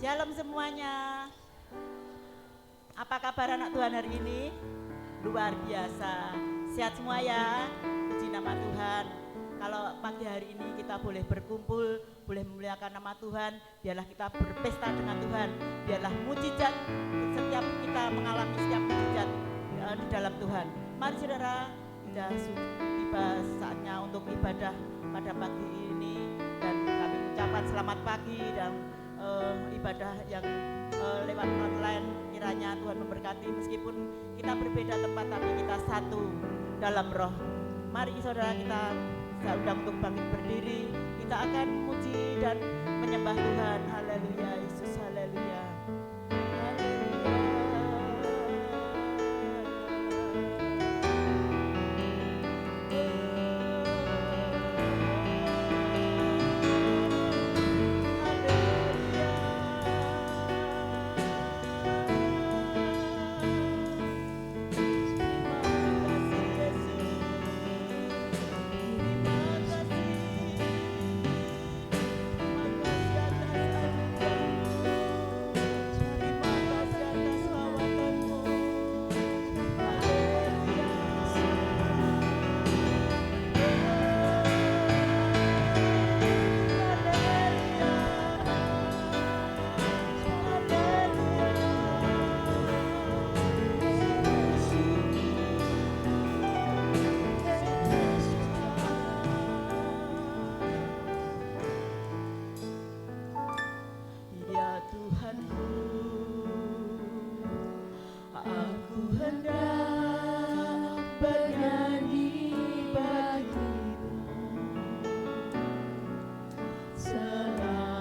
Shalom semuanya. Apa kabar anak Tuhan hari ini? Luar biasa. Sehat semua ya. Puji nama Tuhan. Kalau pagi hari ini kita boleh berkumpul, boleh memuliakan nama Tuhan, biarlah kita berpesta dengan Tuhan. Biarlah mujizat setiap kita mengalami setiap mujizat di dalam Tuhan. Mari saudara, sudah tiba saatnya untuk ibadah pada pagi ini, dan kami ucapkan selamat pagi dan ibadah yang lewat online. Kiranya Tuhan memberkati, meskipun kita berbeda tempat tapi kita satu dalam roh. Mari saudara, kita saya undang untuk bangkit berdiri. Kita akan memuji dan menyembah Tuhan. Haleluya, Yesus, haleluya. Selamaku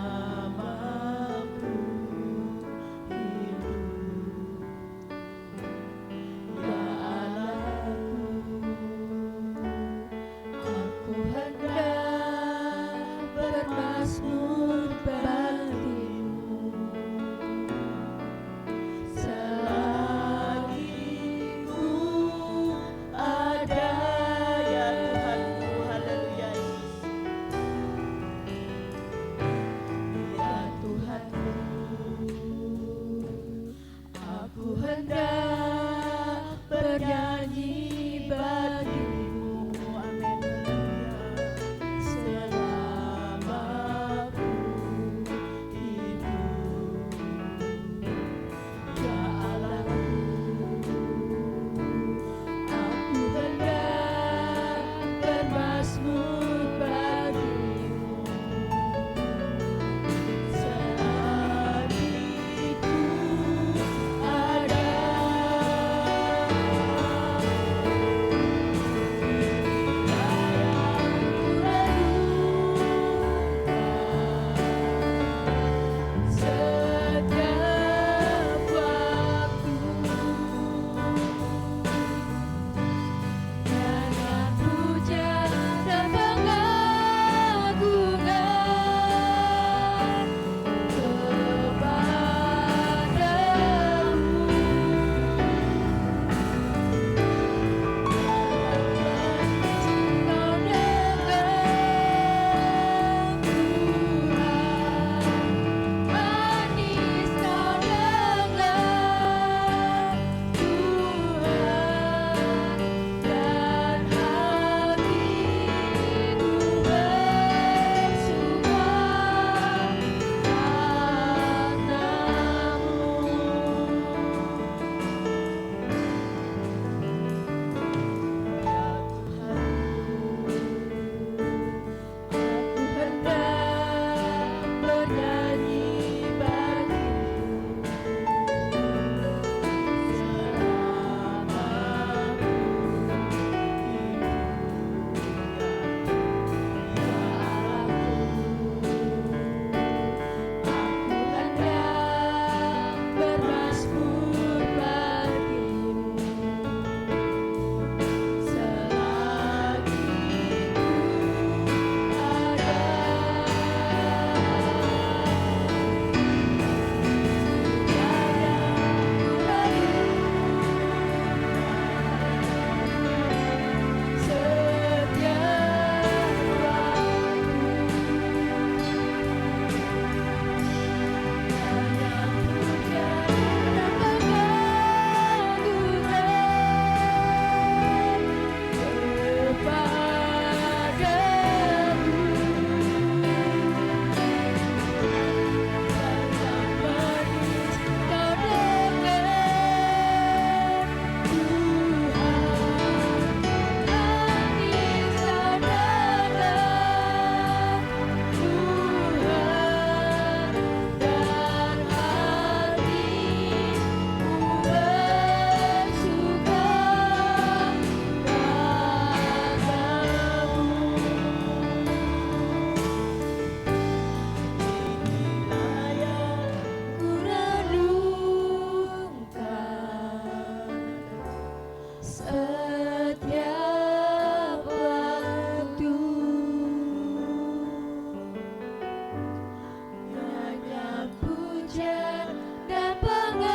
pujian dan pengagungan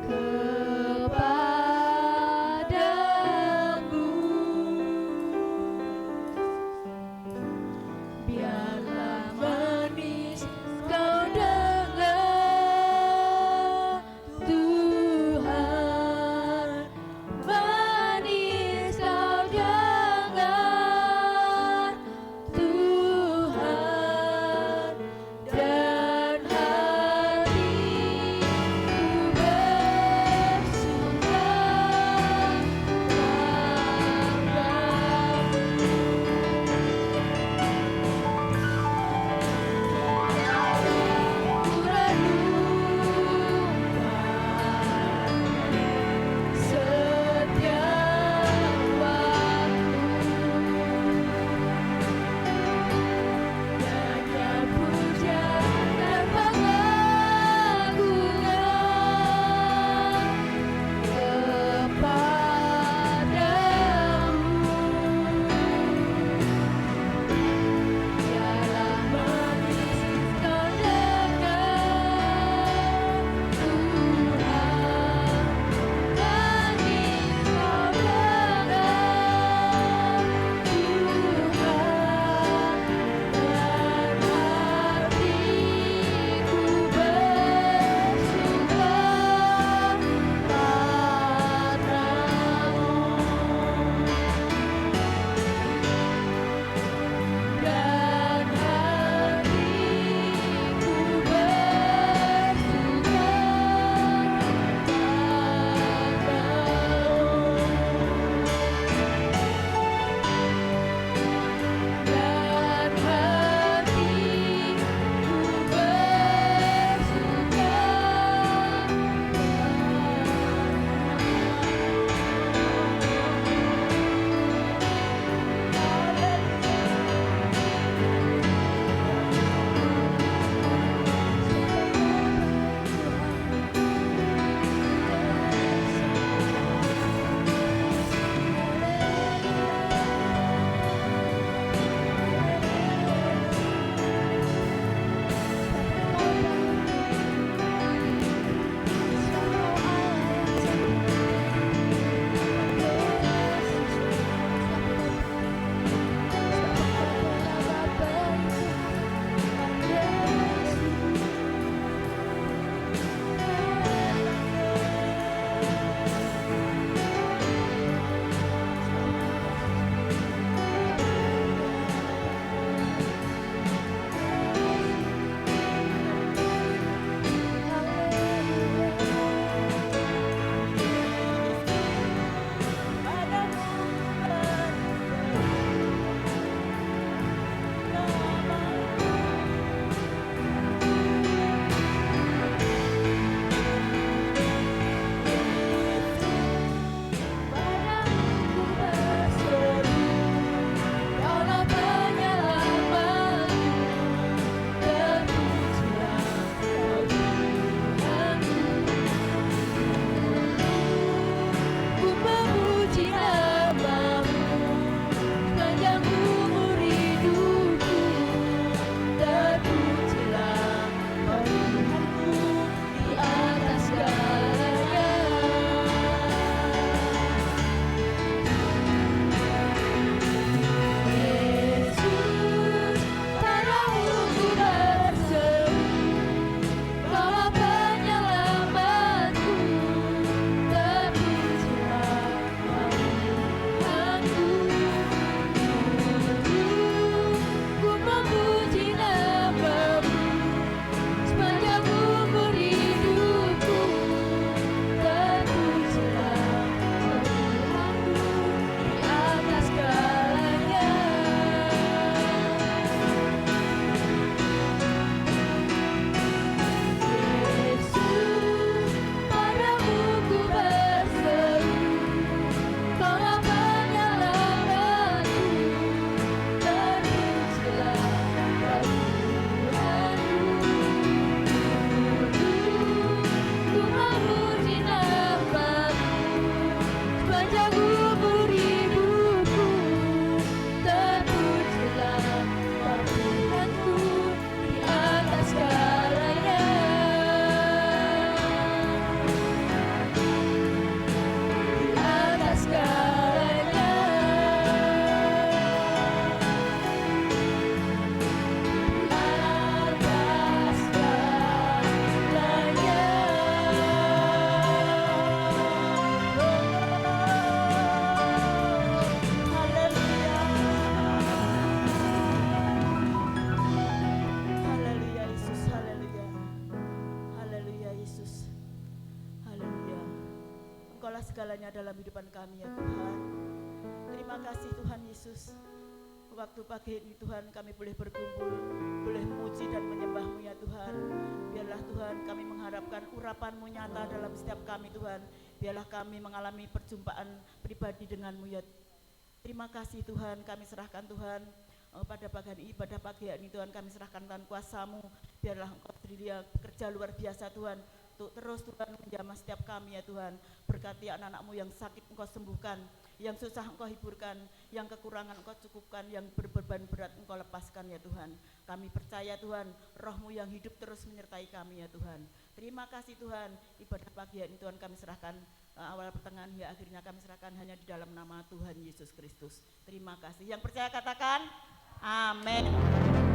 kepadamu. Biarlah manis kau dengar Tuhan, manis kau dengar Tuhan. segalanya dalam hidupan kami ya Tuhan. Terima kasih Tuhan Yesus. Waktu pagi ini Tuhan kami boleh berkumpul, boleh memuji dan menyembah-Mu ya Tuhan. Biarlah Tuhan kami mengharapkan urapan-Mu nyata dalam setiap kami Tuhan. Biarlah kami mengalami perjumpaan pribadi dengan-Mu ya. Terima kasih Tuhan, kami serahkan Tuhan pada ibadah pagi ini Tuhan, kami serahkan Tuhan kuasa-Mu. Biarlah Engkau beri bekerja luar biasa Tuhan, untuk terus Tuhan menjamah setiap kami ya Tuhan. Berkati anak-anak-Mu yang sakit Engkau sembuhkan, yang susah Engkau hiburkan, yang kekurangan Engkau cukupkan, yang berbeban berat Engkau lepaskan ya Tuhan. Kami percaya Tuhan, Roh-Mu yang hidup terus menyertai kami ya Tuhan. Terima kasih Tuhan, ibadah pagi ini Tuhan kami serahkan awal pertengahan hingga akhirnya kami serahkan hanya di dalam nama Tuhan Yesus Kristus. Terima kasih. Yang percaya katakan amin.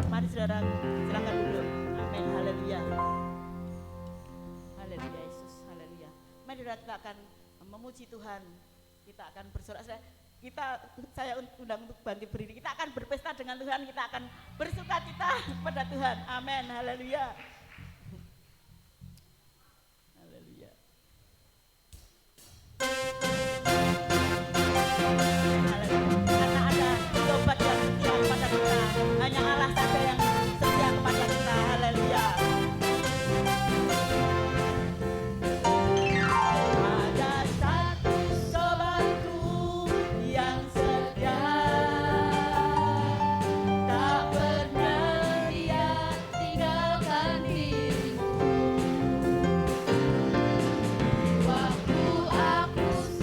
Mari saudara silakan duduk. Amin. Haleluya. Haleluya Yesus. Haleluya. Mari kita akan memuji Tuhan. Kita akan bersorak. Saya undang untuk bangkit berdiri. Kita akan berpesta dengan Tuhan. Kita akan bersukacita kepada Tuhan. Amin. Haleluya. Haleluya. Karena ada obat yang setia kepada kita, hanya Allah saja yang setia kepada kita. Haleluya. Ada satu sobatku yang setia, tak pernah dia tinggalkan diriku. Waktu aku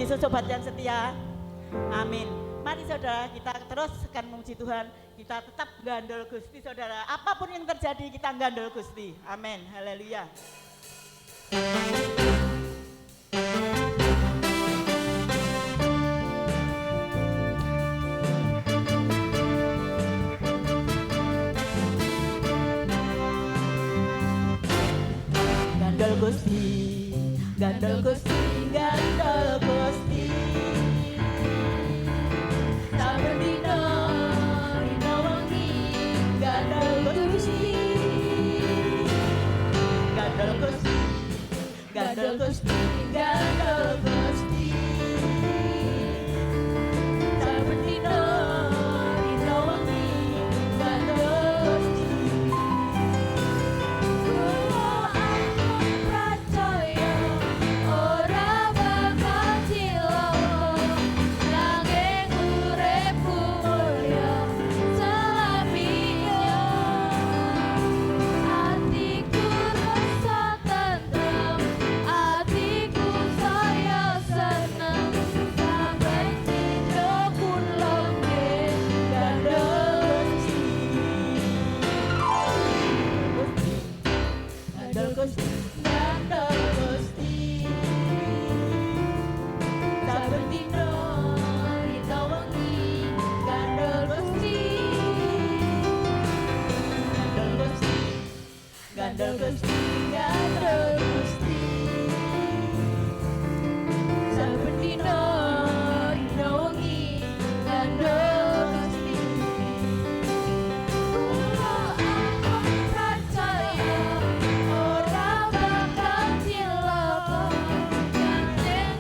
Yesus sobat yang setia. Amin. Mari saudara, kita terus akan memuji Tuhan. Kita tetap gandol Gusti saudara. Apapun yang terjadi kita gandol Gusti. Amin. Haleluya. Gandol Gusti, gandol Gusti, gandol Gusti. Saben dina, dina wengi, gandol Gusti. Gandol Gusti, gandol Gusti, gandol Gusti. Saben dina, dina wengi, gandol Gusti. Gandol Gusti, gandol Gusti. Saben dina, dina wengi, gandol Gusti. Kula ampun percaya ora bakal cilaka, kanjeng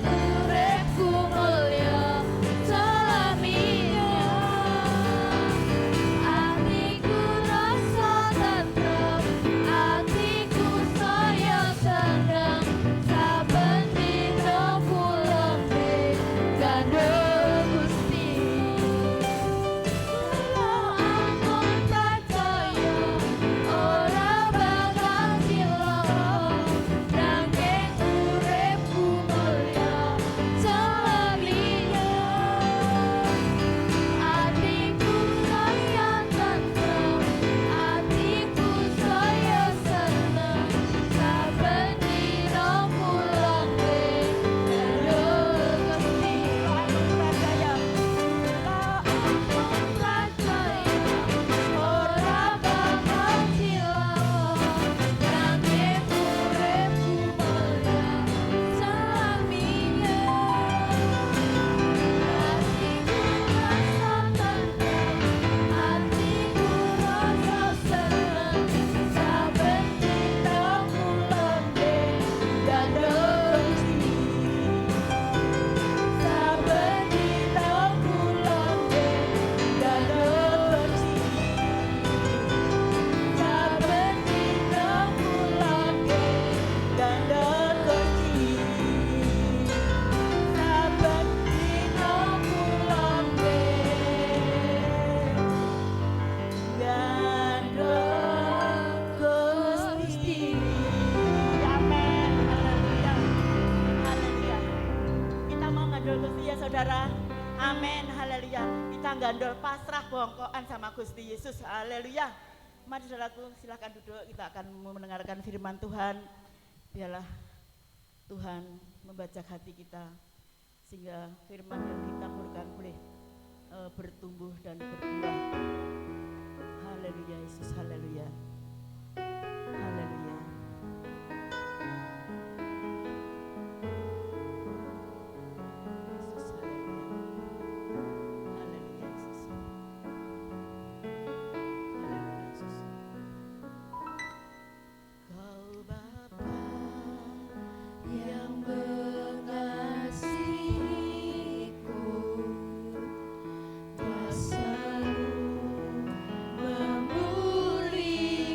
uripku mulya selaminya. Atiku rasa tentrem, atiku saya senang. Saben dina pulang deh gandol Gusti. Kula ampun percaya ora bakal cilaka, nanging uripku mulya selaminya. Atiku saya tentrem, atiku saya senang. Saben dina pulang deh gandol Gusti. Percaya, ampun percaya ora bakal cilaka, nanging uripku mulya selaminya. Atiku rasa tentrem, atiku rasa senang. Saben dina pulang deh gandol Gusti. Saben dina pulang deh gandol Gusti. Saben dina pulang deh gandol Gusti. Saben dina pulang deh gandol Gusti. Amin. Haleluya. Haleluya. Kita mau gandol Gusti ya saudara. Amin. Haleluya. Kita gandol pasrah bongkoan sama Gusti Yesus. Haleluya. Mari saudaraku silakan duduk. Kita akan mendengarkan firman Tuhan. Biarlah Tuhan membajak hati kita sehingga firman yang ditaburkan boleh bertumbuh dan berbuah. Haleluya Yesus. Haleluya. Haleluya. Yesus, haleluya. Haleluya Yesus. Haleluya Yesus. Kau Bapa yang mengasihiku, kuasa-Mu memulihkan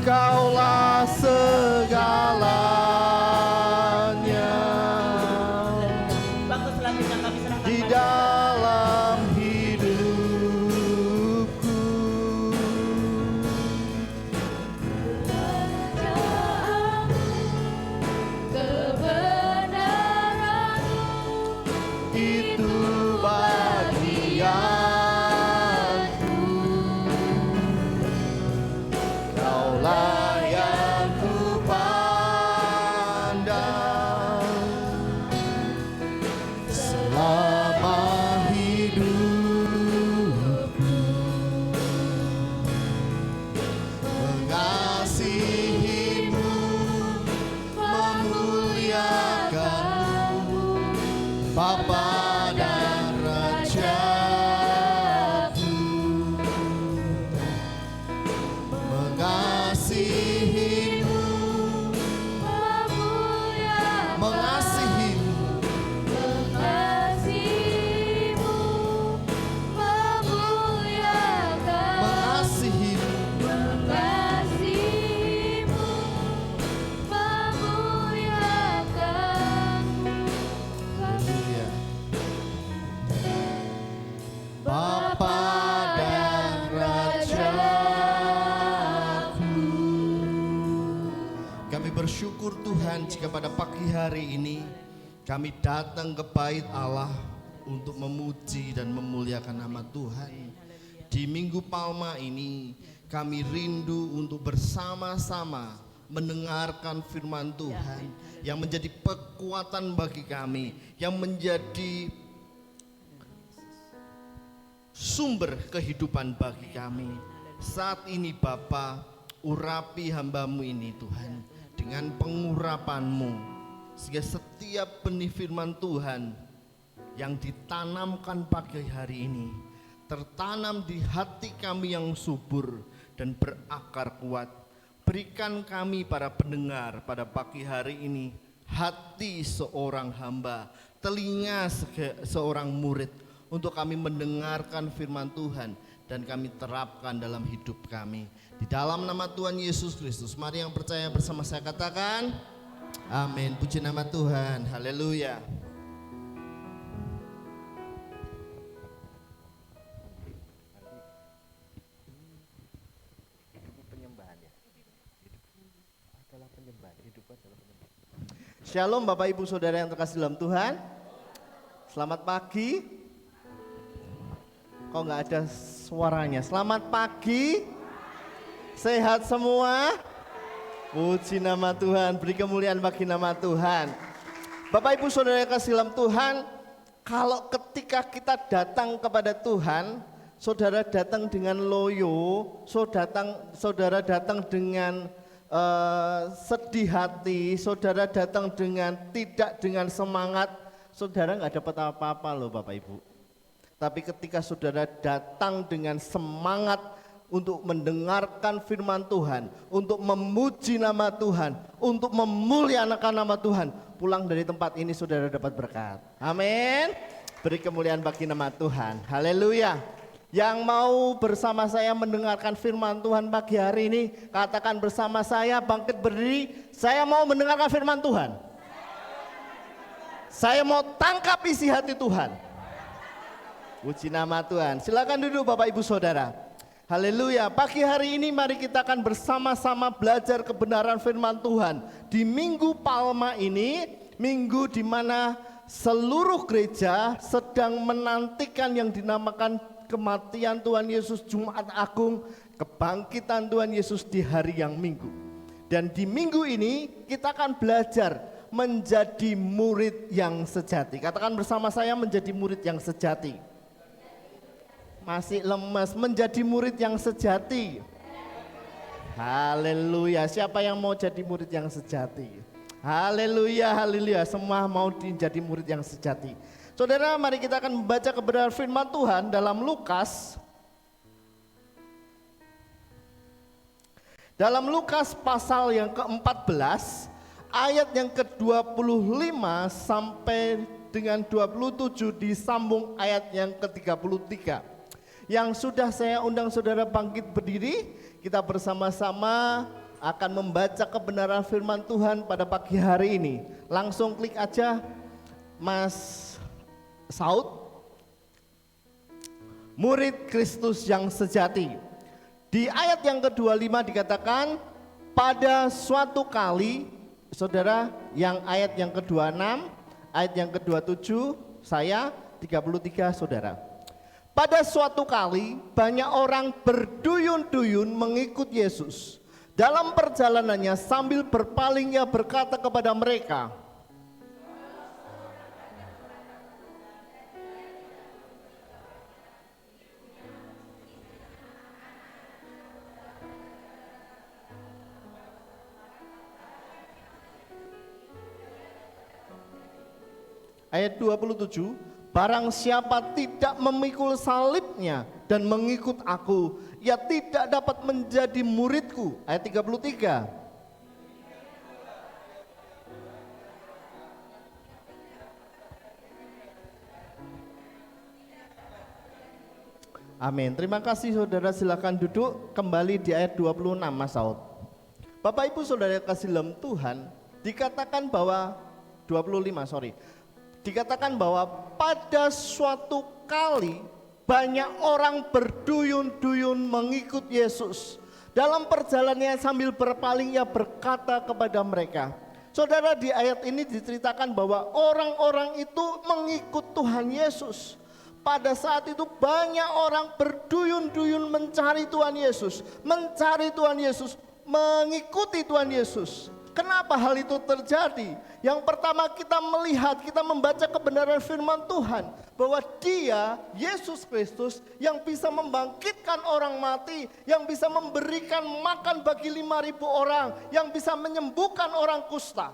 Kaulah segalanya. Waktu selanjutnya kami serahkan Di pada dalam hidupku. Itu bagianku. Kaulah yang ku pandang selama hidupku. Mengasihimu, memuliakanmu, Bapa dan Rajaku. Mengasihimu, mengasihimu, mengasihimu. Haleluya. Bapa dan Rajaku. Kami bersyukur Tuhan jika pada pagi hari ini kami datang ke bait Allah untuk memuji dan memuliakan nama Tuhan. Di Minggu Palma ini kami rindu untuk bersama-sama mendengarkan firman Tuhan yang menjadi kekuatan bagi kami, yang menjadi sumber kehidupan bagi kami. Saat ini Bapa, urapi hamba-Mu ini Tuhan dengan pengurapan-Mu, sehingga setiap benih firman Tuhan yang ditanamkan pagi hari ini tertanam di hati kami yang subur dan berakar kuat. Berikan kami para pendengar pada pagi hari ini hati seorang hamba, telinga seorang murid untuk kami mendengarkan firman Tuhan dan kami terapkan dalam hidup kami. Di dalam nama Tuhan Yesus Kristus, mari yang percaya bersama saya katakan amin. Puji nama Tuhan. Haleluya. Shalom Bapak Ibu Saudara yang terkasih dalam Tuhan. Selamat pagi. Kok nggak ada suaranya? Selamat pagi. Sehat semua? Puji nama Tuhan, beri kemuliaan bagi nama Tuhan. Bapak Ibu Saudara yang terkasih dalam Tuhan, kalau ketika kita datang kepada Tuhan, saudara datang dengan loyo, saudara datang dengan sedih hati, saudara datang tidak dengan semangat, saudara nggak dapat apa-apa loh Bapak Ibu. Tapi ketika saudara datang dengan semangat untuk mendengarkan firman Tuhan, untuk memuji nama Tuhan, untuk memuliakan nama Tuhan, pulang dari tempat ini saudara dapat berkat. Amin. Beri kemuliaan bagi nama Tuhan. Haleluya. Yang mau bersama saya mendengarkan firman Tuhan pagi hari ini, katakan bersama saya, bangkit berdiri. Saya mau mendengarkan firman Tuhan. Saya mau tangkap isi hati Tuhan. Puji nama Tuhan. Silakan duduk Bapak Ibu Saudara. Haleluya. Pagi hari ini mari kita akan bersama-sama belajar kebenaran firman Tuhan. Di Minggu Palma ini, minggu di mana seluruh gereja sedang menantikan yang dinamakan kematian Tuhan Yesus Jumat Agung, kebangkitan Tuhan Yesus di hari yang Minggu. Dan di minggu ini kita akan belajar menjadi murid yang sejati. Katakan bersama saya, menjadi murid yang sejati. Masih lemas, menjadi murid yang sejati. Haleluya. Siapa yang mau jadi murid yang sejati? Haleluya, haleluya. Semua mau menjadi murid yang sejati. Saudara, mari kita akan membaca kebenaran firman Tuhan dalam Lukas. Dalam Lukas pasal yang ke-14, ayat yang ke-25 sampai dengan 27 disambung ayat yang ke-33. Yang sudah saya undang saudara bangkit berdiri, kita bersama-sama akan membaca kebenaran firman Tuhan pada pagi hari ini. Langsung klik aja Mas Saud. Murid Kristus yang sejati. Di ayat yang ke-25 dikatakan pada suatu kali, saudara, yang ayat yang ke-26, ayat yang ke-27, saya 33 saudara. Pada suatu kali banyak orang berduyun-duyun mengikut Yesus. Dalam perjalanannya sambil berpaling ia berkata kepada mereka, ayat 27, barang siapa tidak memikul salibnya dan mengikut aku, ia tidak dapat menjadi muridku. Ayat 33. Amin. Terima kasih saudara, silakan duduk kembali di ayat 26 Mas Saud. Bapak Ibu saudara kasih dalam Tuhan, dikatakan bahwa 25, dikatakan bahwa pada suatu kali banyak orang berduyun-duyun mengikut Yesus. Dalam perjalanannya sambil berpaling ia berkata kepada mereka. Saudara, di ayat ini diceritakan bahwa orang-orang itu mengikut Tuhan Yesus. Pada saat itu banyak orang berduyun-duyun mencari Tuhan Yesus, mengikuti Tuhan Yesus. Kenapa hal itu terjadi? Yang pertama, kita melihat, kita membaca kebenaran firman Tuhan bahwa Dia, Yesus Kristus, yang bisa membangkitkan orang mati, yang bisa memberikan makan bagi 5.000 orang, yang bisa menyembuhkan orang kusta.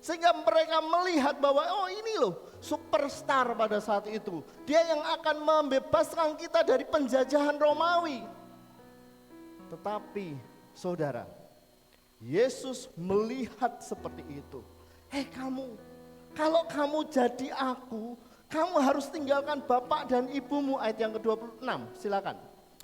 Sehingga mereka melihat bahwa oh ini loh superstar pada saat itu. Dia yang akan membebaskan kita dari penjajahan Romawi. Tetapi saudara, Yesus melihat seperti itu. Kamu, kalau kamu jadi aku, kamu harus tinggalkan bapak dan ibumu. Ayat yang ke-26, silakan.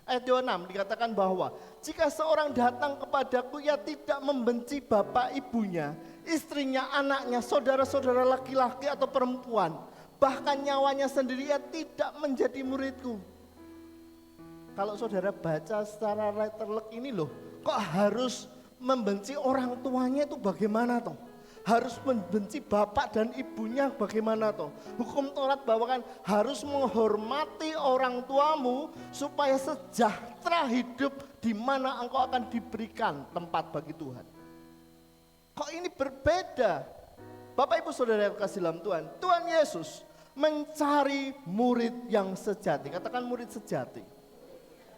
Ayat 26 dikatakan bahwa jika seorang datang kepadaku, ia tidak membenci bapak ibunya, istrinya, anaknya, saudara-saudara laki-laki atau perempuan, bahkan nyawanya sendiri, ia tidak menjadi muridku. Kalau saudara baca secara letterlek ini loh, kok harus membenci orang tuanya itu bagaimana toh? Harus membenci bapak dan ibunya bagaimana toh? Hukum Taurat bawakan harus menghormati orang tuamu supaya sejahtera hidup di mana engkau akan diberikan tempat bagi Tuhan. Kok ini berbeda? Bapak Ibu Saudara yang kasih dalam Tuhan, Tuhan Yesus mencari murid yang sejati. Katakan murid sejati.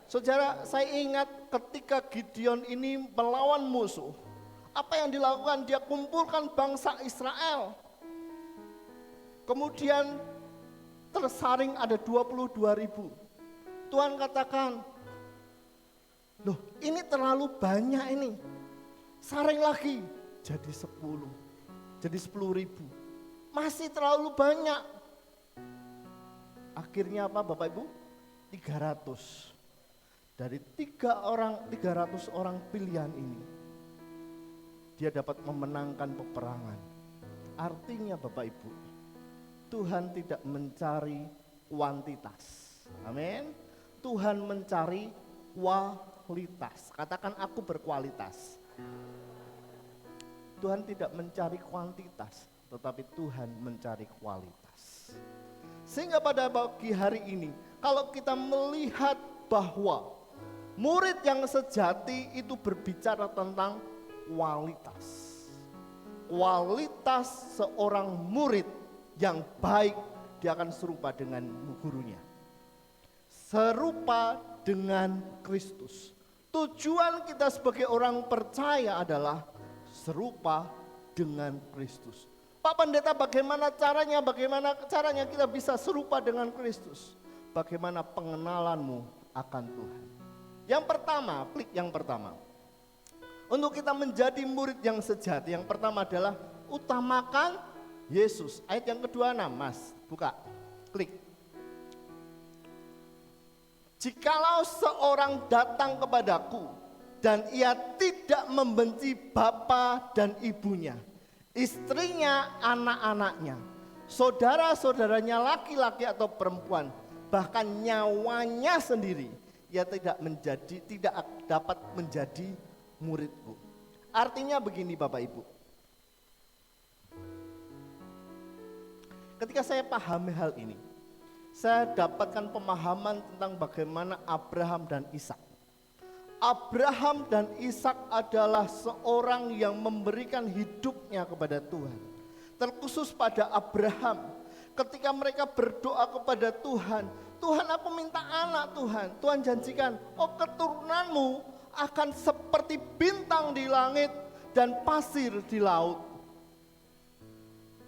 Saudara, saya ingat ketika Gideon ini melawan musuh, apa yang dilakukan? Dia kumpulkan bangsa Israel. Kemudian tersaring ada 22.000. Tuhan katakan, loh ini terlalu banyak ini. Saring lagi jadi 10. Jadi 10.000. Masih terlalu banyak. Akhirnya apa Bapak Ibu? 300. Dari 300 orang pilihan ini, dia dapat memenangkan peperangan. Artinya Bapak Ibu, Tuhan tidak mencari kuantitas. Amin. Tuhan mencari kualitas. Katakan aku berkualitas. Tuhan tidak mencari kuantitas, tetapi Tuhan mencari kualitas. Sehingga pada pagi hari ini, kalau kita melihat bahwa murid yang sejati itu berbicara tentang kualitas. Kualitas seorang murid yang baik, dia akan serupa dengan gurunya. Serupa dengan Kristus. Tujuan kita sebagai orang percaya adalah serupa dengan Kristus. Pak Pendeta, bagaimana caranya kita bisa serupa dengan Kristus? Bagaimana pengenalanmu akan Tuhan? Yang pertama, klik yang pertama. Untuk kita menjadi murid yang sejati, yang pertama adalah utamakan Yesus. Ayat yang ke-26, Mas, buka, klik. Jikalau seorang datang kepadaku dan ia tidak membenci bapa dan ibunya, istrinya, anak-anaknya, saudara-saudaranya laki-laki atau perempuan, bahkan nyawanya sendiri, ia tidak dapat menjadi muridku. Artinya begini Bapak Ibu, ketika saya pahami hal ini, saya dapatkan pemahaman tentang bagaimana Abraham dan Ishak. Abraham dan Ishak adalah seorang yang memberikan hidupnya kepada Tuhan. Terkhusus pada Abraham, ketika mereka berdoa kepada Tuhan, Tuhan aku minta anak Tuhan. Tuhan janjikan, keturunanmu akan seperti bintang di langit dan pasir di laut.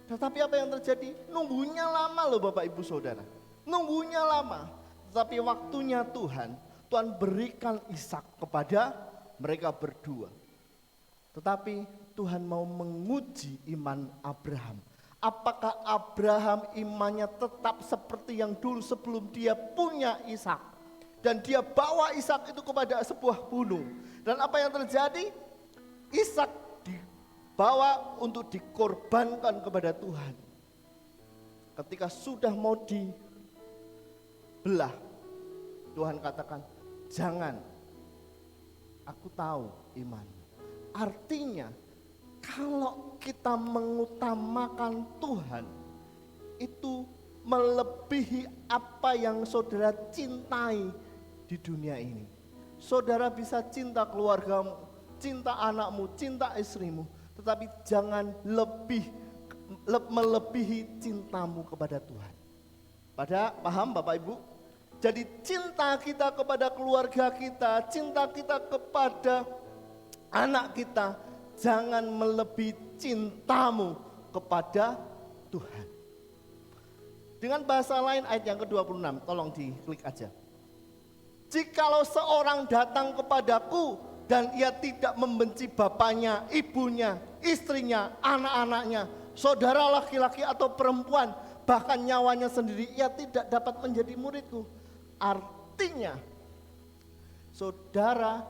Tetapi apa yang terjadi? Nunggunya lama loh Bapak Ibu Saudara. Nunggunya lama. Tetapi waktunya Tuhan berikan Ishak kepada mereka berdua. Tetapi Tuhan mau menguji iman Abraham. Apakah Abraham imannya tetap seperti yang dulu sebelum dia punya Ishak? Dan dia bawa Ishak itu kepada sebuah gunung. Dan apa yang terjadi? Ishak dibawa untuk dikorbankan kepada Tuhan. Ketika sudah mau dibelah, Tuhan katakan, jangan, aku tahu iman. Artinya, kalau kita mengutamakan Tuhan, itu melebihi apa yang saudara cintai di dunia ini. Saudara bisa cinta keluargamu, cinta anakmu, cinta istrimu, tetapi jangan melebihi cintamu kepada Tuhan. Paham Bapak Ibu? Jadi cinta kita kepada keluarga kita, cinta kita kepada anak kita, jangan melebihi cintamu kepada Tuhan. Dengan bahasa lain ayat yang ke-26, tolong diklik aja. Jikalau seorang datang kepadaku dan ia tidak membenci bapaknya, ibunya, istrinya, anak-anaknya, saudara laki-laki atau perempuan, bahkan nyawanya sendiri, ia tidak dapat menjadi muridku. Artinya, saudara,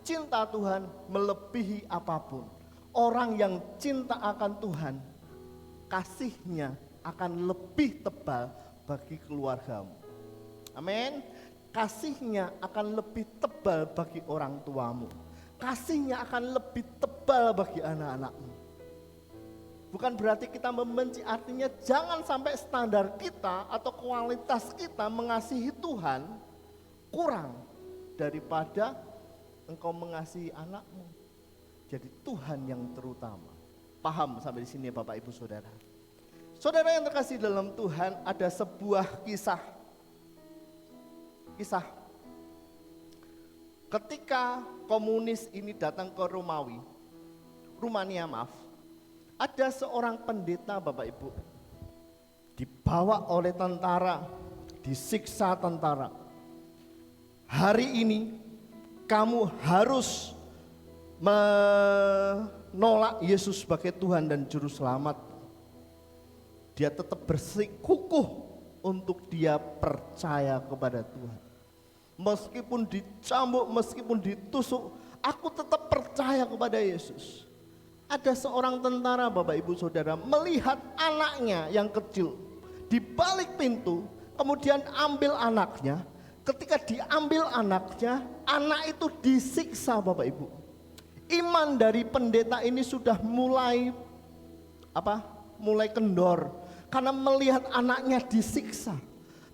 cinta Tuhan melebihi apapun. Orang yang cinta akan Tuhan, kasihnya akan lebih tebal bagi keluargamu. Amin. Kasihnya akan lebih tebal bagi orang tuamu. Kasihnya akan lebih tebal bagi anak-anakmu. Bukan berarti kita membenci, artinya jangan sampai standar kita atau kualitas kita mengasihi Tuhan kurang daripada engkau mengasihi anakmu. Jadi Tuhan yang terutama. Paham sampai di sini Bapak Ibu Saudara? Saudara yang terkasih dalam Tuhan, ada sebuah kisah ketika komunis ini datang ke Rumania, ada seorang pendeta Bapak Ibu, dibawa oleh tentara, disiksa tentara. Hari ini kamu harus menolak Yesus sebagai Tuhan dan Juru Selamat. Dia tetap bersikukuh untuk dia percaya kepada Tuhan. Meskipun dicambuk, meskipun ditusuk, aku tetap percaya kepada Yesus. Ada seorang tentara Bapak Ibu Saudara melihat anaknya yang kecil di balik pintu, kemudian ambil anaknya. Ketika diambil anaknya, anak itu disiksa Bapak Ibu. Iman dari pendeta ini sudah mulai kendor karena melihat anaknya disiksa.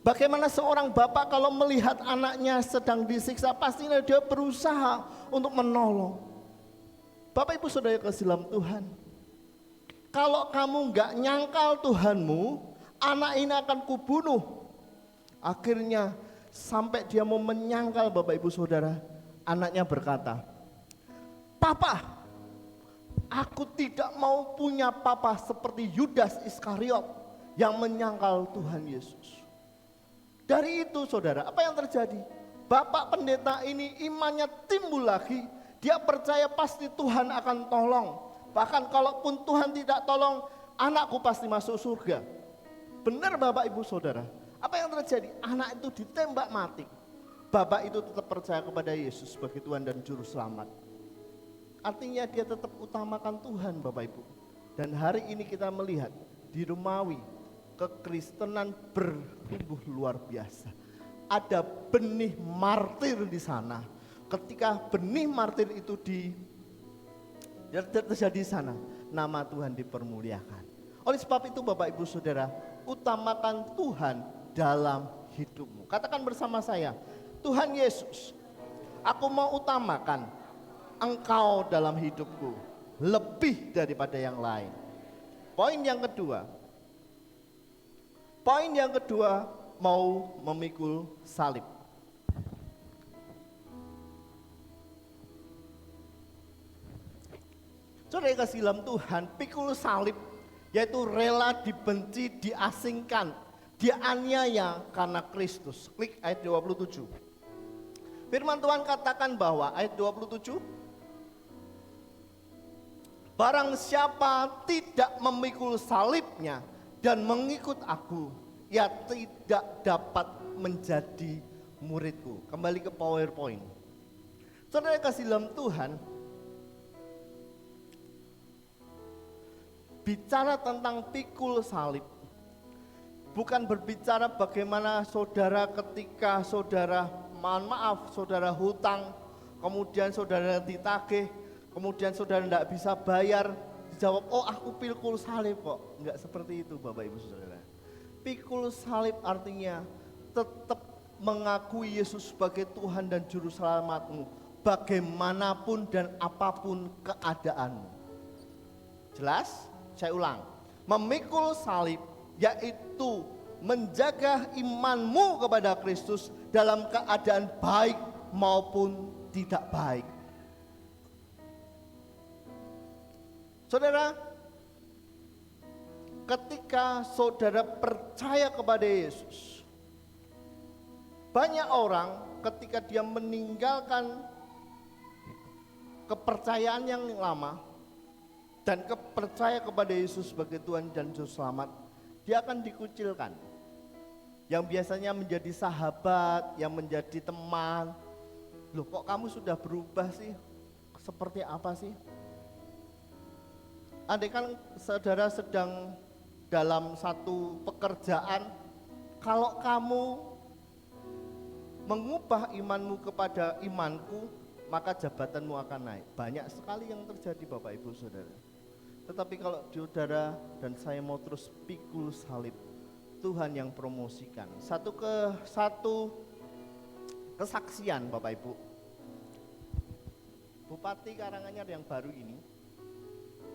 Bagaimana seorang bapak kalau melihat anaknya sedang disiksa, pastinya dia berusaha untuk menolong. Bapak Ibu Saudara kasih dalam Tuhan, kalau kamu gak nyangkal Tuhanmu, anak ini akan kubunuh. Akhirnya sampai dia mau menyangkal Bapak Ibu Saudara, anaknya berkata, Papa, aku tidak mau punya papa seperti Yudas Iskariot yang menyangkal Tuhan Yesus. Dari itu saudara, apa yang terjadi? Bapak pendeta ini imannya timbul lagi. Dia percaya pasti Tuhan akan tolong. Bahkan kalaupun Tuhan tidak tolong, anakku pasti masuk surga. Benar Bapak Ibu Saudara. Apa yang terjadi? Anak itu ditembak mati. Bapak itu tetap percaya kepada Yesus sebagai Tuhan dan Juru Selamat. Artinya dia tetap utamakan Tuhan, Bapak Ibu. Dan hari ini kita melihat di Romawi, kekristenan bertumbuh luar biasa. Ada benih martir di sana. Ketika benih martir itu terjadi di sana, nama Tuhan dipermuliakan. Oleh sebab itu Bapak Ibu Saudara, utamakan Tuhan dalam hidupmu. Katakan bersama saya, Tuhan Yesus, aku mau utamakan Engkau dalam hidupku lebih daripada yang lain. Poin yang kedua, mau memikul salib. Saudara yang kasih dalam Tuhan, pikul salib yaitu rela dibenci, diasingkan, dianiaya karena Kristus. Klik ayat 27. Firman Tuhan katakan bahwa ayat 27, barang siapa tidak memikul salibnya dan mengikut aku, ia tidak dapat menjadi muridku. Kembali ke PowerPoint. Saudara kasih dalam Tuhan, bicara tentang pikul salib, bukan berbicara bagaimana saudara ketika saudara, saudara hutang, kemudian saudara ditagih, kemudian saudara tidak bisa bayar, dijawab, oh aku pikul salib kok. Enggak seperti itu Bapak Ibu Saudara. Pikul salib artinya tetap mengakui Yesus sebagai Tuhan dan Juru Selamatmu, bagaimanapun dan apapun keadaanmu. Jelas? Saya ulang, memikul salib yaitu menjaga imanmu kepada Kristus dalam keadaan baik maupun tidak baik. Saudara, ketika saudara percaya kepada Yesus, banyak orang ketika dia meninggalkan kepercayaan yang lama dan percaya kepada Yesus sebagai Tuhan dan Juru Selamat, dia akan dikucilkan. Yang biasanya menjadi sahabat, yang menjadi teman, loh kok kamu sudah berubah sih? Seperti apa sih? Andai kan saudara sedang dalam satu pekerjaan, kalau kamu mengubah imanmu kepada imanku, maka jabatanmu akan naik. Banyak sekali yang terjadi Bapak Ibu Saudara. Tetapi kalau saudara dan saya mau terus pikul salib, Tuhan yang promosikan. Satu kesaksian Bapak Ibu. Bupati Karanganyar yang baru ini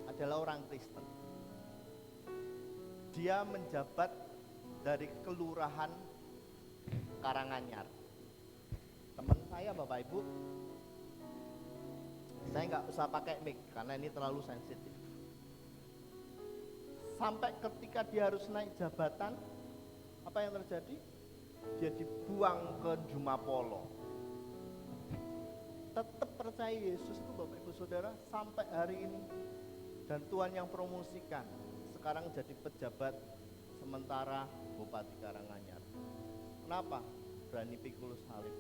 adalah orang Kristen. Dia menjabat dari kelurahan Karanganyar. Teman saya Bapak Ibu, saya nggak usah pakai mic karena ini terlalu sensitif. Sampai ketika dia harus naik jabatan, apa yang terjadi? Dia dibuang ke Jumapolo. Tetap percaya Yesus itu Bapak Ibu Saudara sampai hari ini. Dan Tuhan yang promosikan, sekarang jadi pejabat sementara Bupati Karanganyar. Kenapa? Berani pikul salib.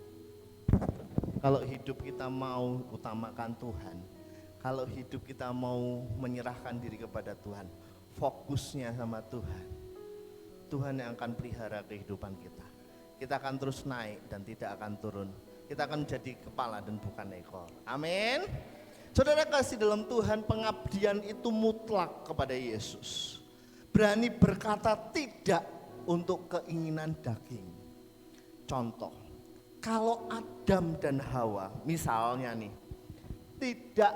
Kalau hidup kita mau utamakan Tuhan, kalau hidup kita mau menyerahkan diri kepada Tuhan, fokusnya sama Tuhan, Tuhan yang akan pelihara kehidupan kita. Kita akan terus naik dan tidak akan turun. Kita akan menjadi kepala dan bukan ekor. Amin. Saudara kasih dalam Tuhan, pengabdian itu mutlak kepada Yesus. Berani berkata tidak untuk keinginan daging. Contoh, kalau Adam dan Hawa misalnya nih tidak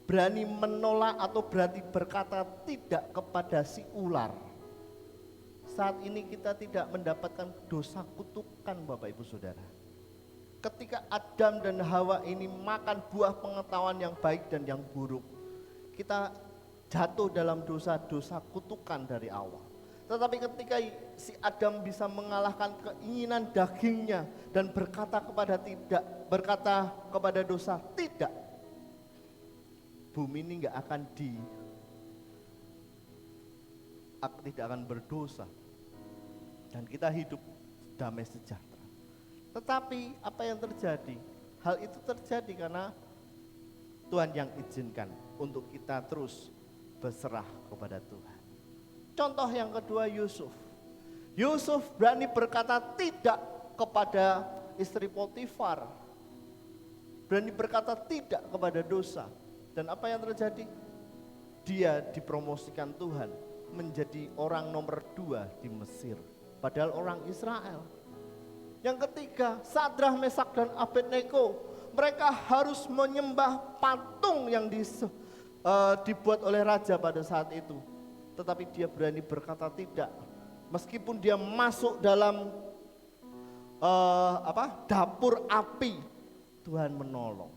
berani menolak atau berani berkata tidak kepada si ular, saat ini kita tidak mendapatkan dosa kutukan Bapak Ibu Saudara. Ketika Adam dan Hawa ini makan buah pengetahuan yang baik dan yang buruk, kita jatuh dalam dosa-dosa kutukan dari awal. Tetapi ketika si Adam bisa mengalahkan keinginan dagingnya dan berkata kepada dosa tidak, bumi ini tidak akan berdosa dan kita hidup damai sejahtera. Tetapi apa yang terjadi? Hal itu terjadi karena Tuhan yang izinkan untuk kita terus berserah kepada Tuhan. Contoh yang kedua, Yusuf. Yusuf berani berkata tidak kepada istri Potifar. Berani berkata tidak kepada dosa. Dan apa yang terjadi? Dia dipromosikan Tuhan menjadi orang nomor 2 di Mesir. Padahal orang Israel. Yang ketiga, Sadrah, Mesak, dan Abednego. Mereka harus menyembah patung yang dibuat oleh raja pada saat itu. Tetapi dia berani berkata tidak. Meskipun dia masuk dalam dapur api, Tuhan menolong.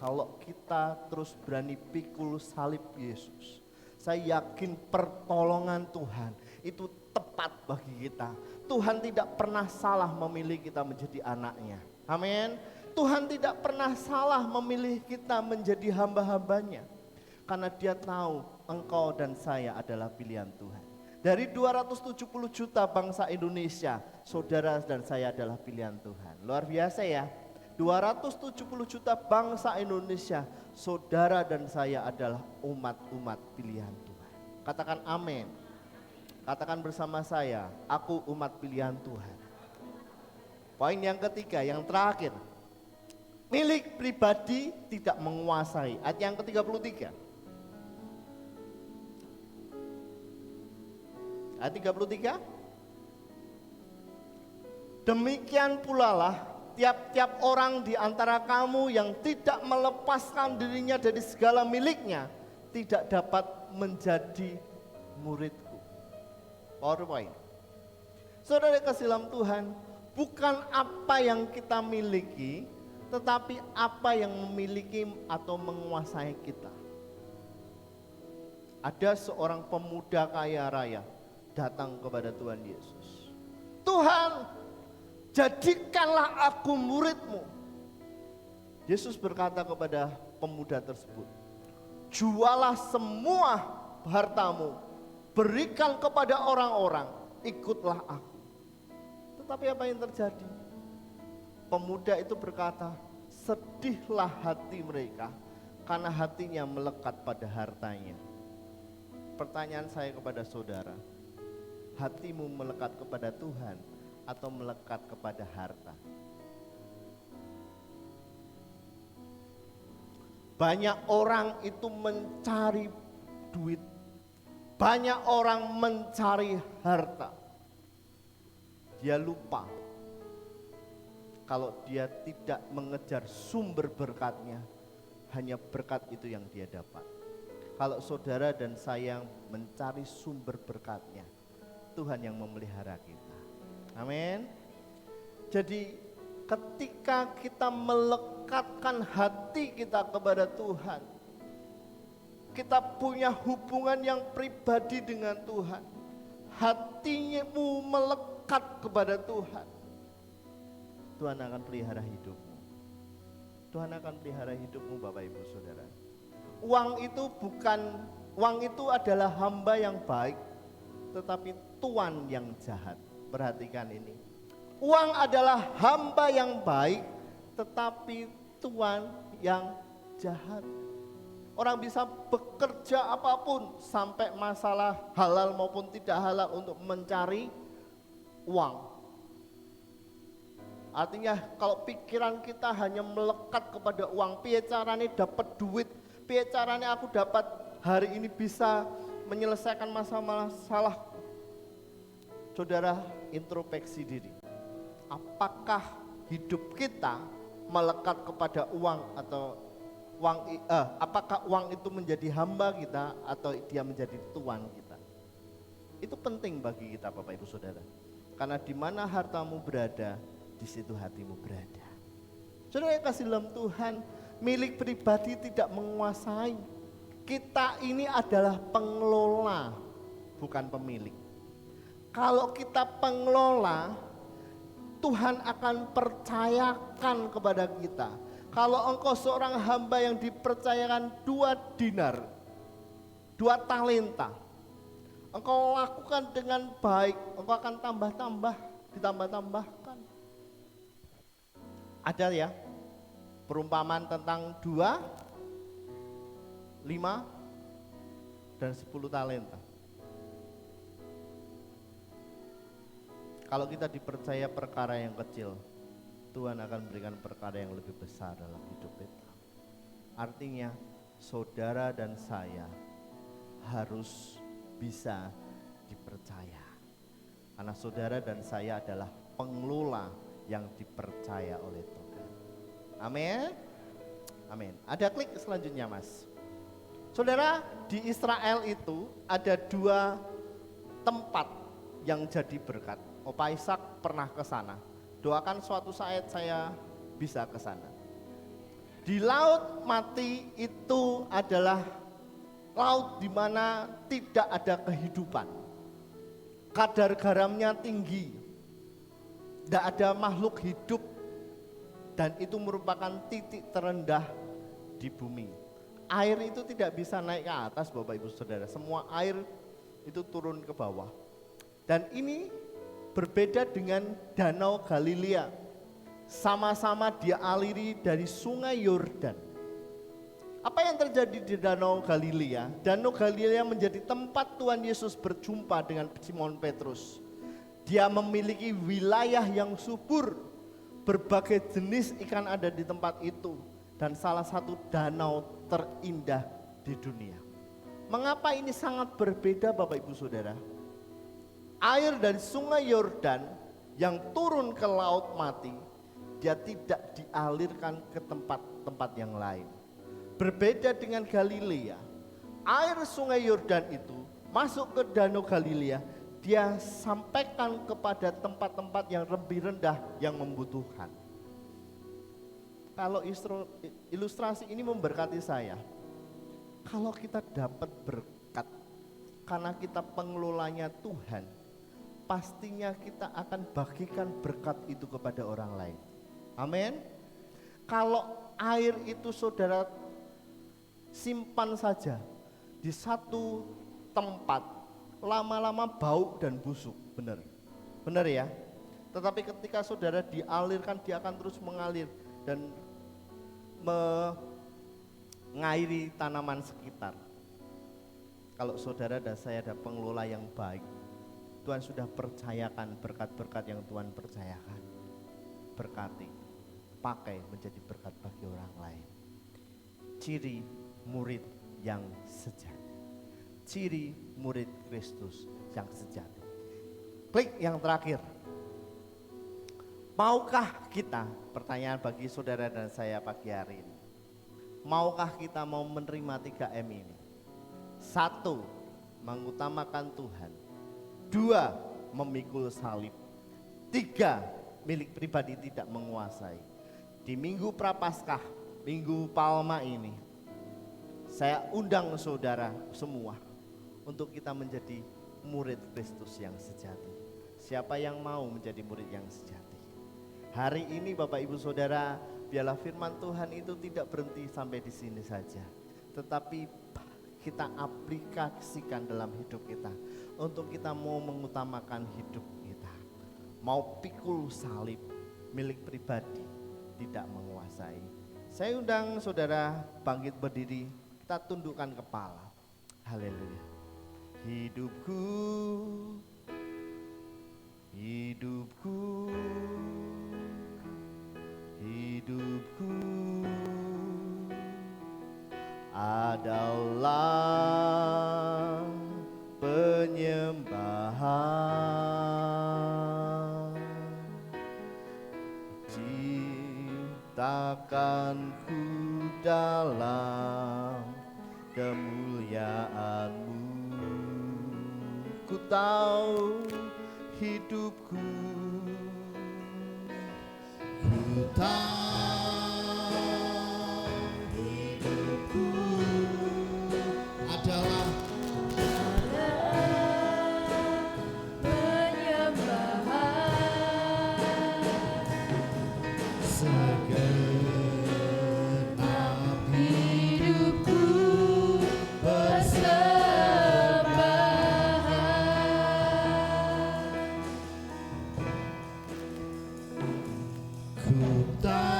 Kalau kita terus berani pikul salib Yesus, saya yakin pertolongan Tuhan itu tepat bagi kita. Tuhan tidak pernah salah memilih kita menjadi anaknya. Amin. Tuhan tidak pernah salah memilih kita menjadi hamba-hambanya. Karena dia tahu engkau dan saya adalah pilihan Tuhan. Dari 270 juta bangsa Indonesia, saudara dan saya adalah pilihan Tuhan. Luar biasa ya. 270 juta bangsa Indonesia, saudara dan saya adalah umat-umat pilihan Tuhan. Katakan amin. Katakan bersama saya, aku umat pilihan Tuhan. Poin yang ketiga, yang terakhir. Milik pribadi tidak menguasai. Ayat yang ke-33. Ayat 33. Demikian pula lah tiap-tiap orang di antara kamu yang tidak melepaskan dirinya dari segala miliknya tidak dapat menjadi muridku. PowerPoint. Saudara kasih dalam Tuhan, bukan apa yang kita miliki, tetapi apa yang memiliki atau menguasai kita. Ada seorang pemuda kaya raya datang kepada Tuhan Yesus. Tuhan, jadikanlah aku muridmu. Yesus berkata kepada pemuda tersebut, jualah semua hartamu, berikan kepada orang-orang, ikutlah aku. Tetapi apa yang terjadi? Pemuda itu berkata, sedihlah hati mereka karena hatinya melekat pada hartanya. Pertanyaan saya kepada saudara, hatimu melekat kepada Tuhan atau melekat kepada harta? Banyak orang itu mencari duit, banyak orang mencari harta. Dia lupa kalau dia tidak mengejar sumber berkatnya, hanya berkat itu yang dia dapat. Kalau saudara dan saya mencari sumber berkatnya, Tuhan yang memelihara kita. Amin. Jadi ketika kita melekatkan hati kita kepada Tuhan, kita punya hubungan yang pribadi dengan Tuhan, hatimu melekat kepada Tuhan, Tuhan akan pelihara hidupmu. Tuhan akan pelihara hidupmu, Bapak Ibu Saudara. Uang itu adalah hamba yang baik, tetapi tuan yang jahat. Perhatikan ini. Uang adalah hamba yang baik, tetapi tuan yang jahat. Orang bisa bekerja apapun, sampai masalah halal maupun tidak halal untuk mencari uang. Artinya kalau pikiran kita hanya melekat kepada uang, piye carane dapat duit, piye carane aku dapat hari ini bisa menyelesaikan masalah. Saudara, introspeksi diri. Apakah hidup kita melekat kepada uang atau apakah uang itu menjadi hamba kita atau dia menjadi tuan kita? Itu penting bagi kita, Bapak Ibu Saudara. Karena di mana hartamu berada, di situ hatimu berada. Saudara yang kasih dalam Tuhan, milik pribadi tidak menguasai. Kita ini adalah pengelola, bukan pemilik. Kalau kita pengelola, Tuhan akan percayakan kepada kita. Kalau engkau seorang hamba yang dipercayakan 2 dinar, 2 talenta, engkau lakukan dengan baik, engkau akan ditambah-tambahkan. Ada ya perumpamaan tentang 2, 5, dan 10 talenta. Kalau kita dipercaya perkara yang kecil, Tuhan akan berikan perkara yang lebih besar dalam hidup kita. Artinya saudara dan saya harus bisa dipercaya. Karena saudara dan saya adalah pengelola yang dipercaya oleh Tuhan. Amin. Amin. Ada klik selanjutnya, Mas. Saudara, di Israel itu ada 2 tempat yang jadi berkat. Opa Ishak pernah ke sana. Doakan suatu saat saya bisa ke sana. Di Laut Mati itu adalah laut di mana tidak ada kehidupan. Kadar garamnya tinggi. Tidak ada makhluk hidup. Dan itu merupakan titik terendah di bumi. Air itu tidak bisa naik ke atas, Bapak Ibu Saudara. Semua air itu turun ke bawah. Dan ini berbeda dengan Danau Galilea. Sama-sama dialiri dari Sungai Yordan. Apa yang terjadi di Danau Galilea? Danau Galilea menjadi tempat Tuhan Yesus berjumpa dengan Simon Petrus. Dia memiliki wilayah yang subur. Berbagai jenis ikan ada di tempat itu. Dan salah satu danau terindah di dunia. Mengapa ini sangat berbeda, Bapak Ibu Saudara? Air dari Sungai Yordan yang turun ke Laut Mati, dia tidak dialirkan ke tempat-tempat yang lain. Berbeda dengan Galilea, air Sungai Yordan itu masuk ke Danau Galilea, dia sampaikan kepada tempat-tempat yang lebih rendah yang membutuhkan. Kalau ilustrasi ini memberkati saya, kalau kita dapat berkat karena kita pengelolanya Tuhan, pastinya kita akan bagikan berkat itu kepada orang lain. Amin. Kalau air itu saudara simpan saja di satu tempat, lama-lama bau dan busuk, benar. Benar ya. Tetapi ketika saudara dialirkan, dia akan terus mengalir dan mengairi tanaman sekitar. Kalau saudara dan saya ada pengelola yang baik, Tuhan sudah percayakan berkat-berkat yang Tuhan percayakan. Berkati, pakai menjadi berkat bagi orang lain. Ciri murid yang sejati. Ciri murid Kristus yang sejati. Klik yang terakhir. Maukah kita, pertanyaan bagi saudara dan saya pagi hari ini. Maukah kita mau menerima 3M ini? 1, mengutamakan Tuhan. 2, memikul salib. 3, milik pribadi tidak menguasai. Di Minggu Prapaskah, Minggu Palma ini, saya undang saudara semua untuk kita menjadi murid Kristus yang sejati. Siapa yang mau menjadi murid yang sejati? Hari ini Bapak Ibu Saudara, biarlah firman Tuhan itu tidak berhenti sampai di sini saja, tetapi kita aplikasikan dalam hidup kita untuk kita mau mengutamakan hidup kita. Mau pikul salib, milik pribadi tidak menguasai. Saya undang saudara bangkit berdiri, kita tundukkan kepala. Haleluya. Hidupku, hidupku, hidupku adalah penyembahan. Ciptakanku dalam kemuliaan-Mu. Ku tahu hidupku, ku tahu hidupku adalah segenap hidupku persembahan. Ku tahu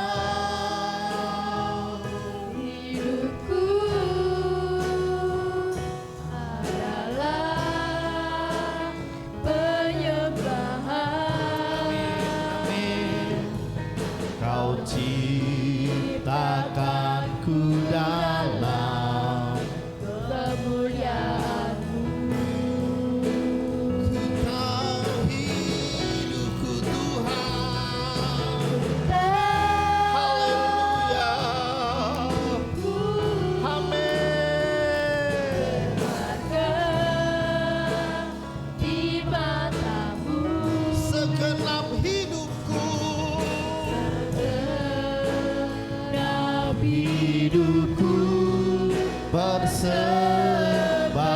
persembahkan.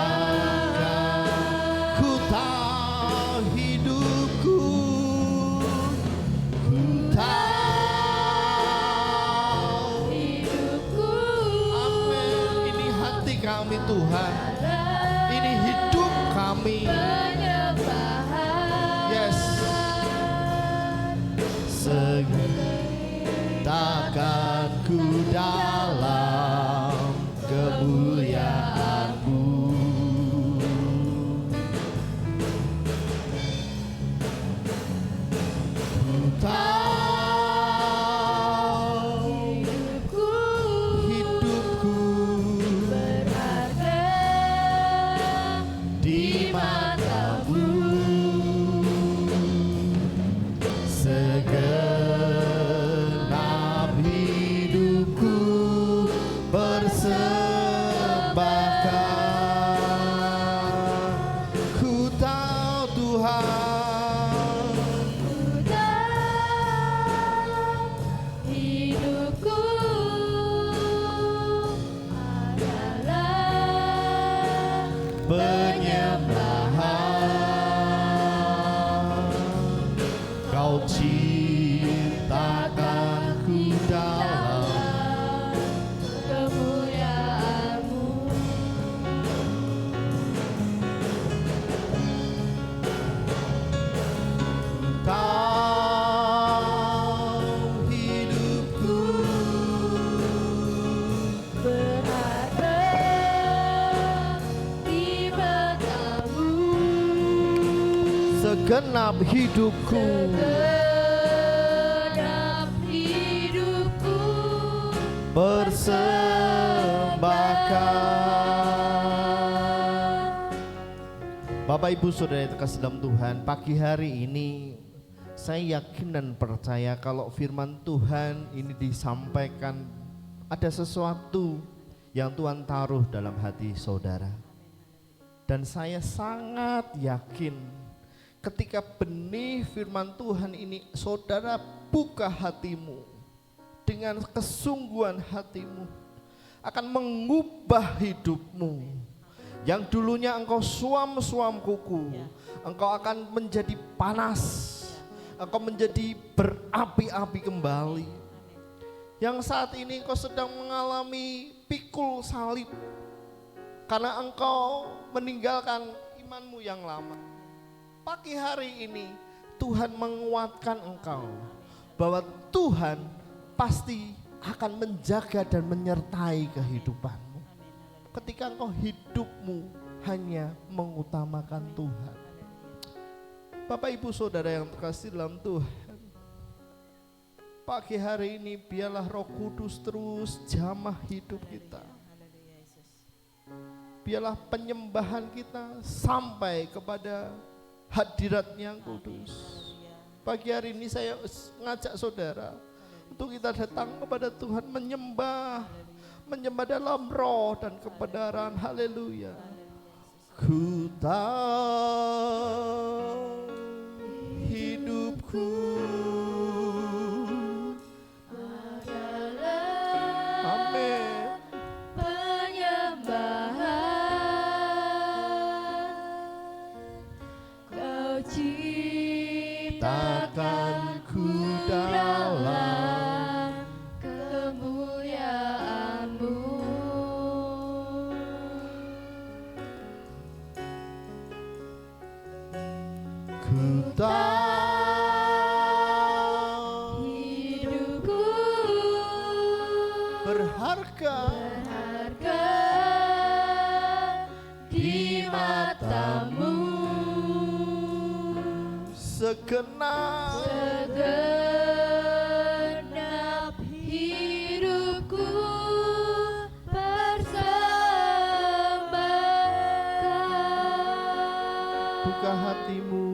Ku tahu hidupku, ku tahu. hidupku Amin. Ini hati kami Tuhan, ini hidup kami. penyembahan. Yes. Takkan ku dalam kemuliaan-Mu. Ku tahu hidupku Berharga di mata-Mu. Segenap hidupku persembahkan. Ku tahu Tuhan, hidupku adalah penyembahan. Kau ciptakan ku dalam kemuliaan-Mu. tahu hidupku Berharga di mata-Mu. segenap hidupku Segenap hidupku persembahkan. Bapak Ibu Saudara yang terkasih dalam Tuhan, pagi hari ini saya yakin dan percaya kalau firman Tuhan ini disampaikan, ada sesuatu yang Tuhan taruh dalam hati saudara. Dan saya sangat yakin ketika benih firman Tuhan ini saudara buka hatimu dengan kesungguhan hatimu, akan mengubah hidupmu. Yang dulunya engkau suam-suam kuku, engkau akan menjadi panas, engkau menjadi berapi-api kembali. Yang saat ini engkau sedang mengalami pikul salib karena engkau meninggalkan imanmu yang lama. Pagi hari ini Tuhan menguatkan engkau bahwa Tuhan pasti akan menjaga dan menyertai kehidupanmu. Ketika engkau hidupmu hanya mengutamakan Tuhan. Bapak Ibu Saudara yang terkasih dalam Tuhan, pagi hari ini biarlah Roh Kudus terus jamah hidup kita. Biarlah penyembahan kita sampai kepada hadirat yang kudus. Pagi hari ini saya mengajak saudara untuk kita datang kepada Tuhan, menyembah dalam roh dan kebenaran. Haleluya. Ku tahu hidupku adalah amin penyembahan. Kau ciptakan ku dalam kemuliaan-Mu. ku tahu Hidupku berharga berharga di mata-Mu. segenap Segenap hidupku persembahkan. buka hatimu.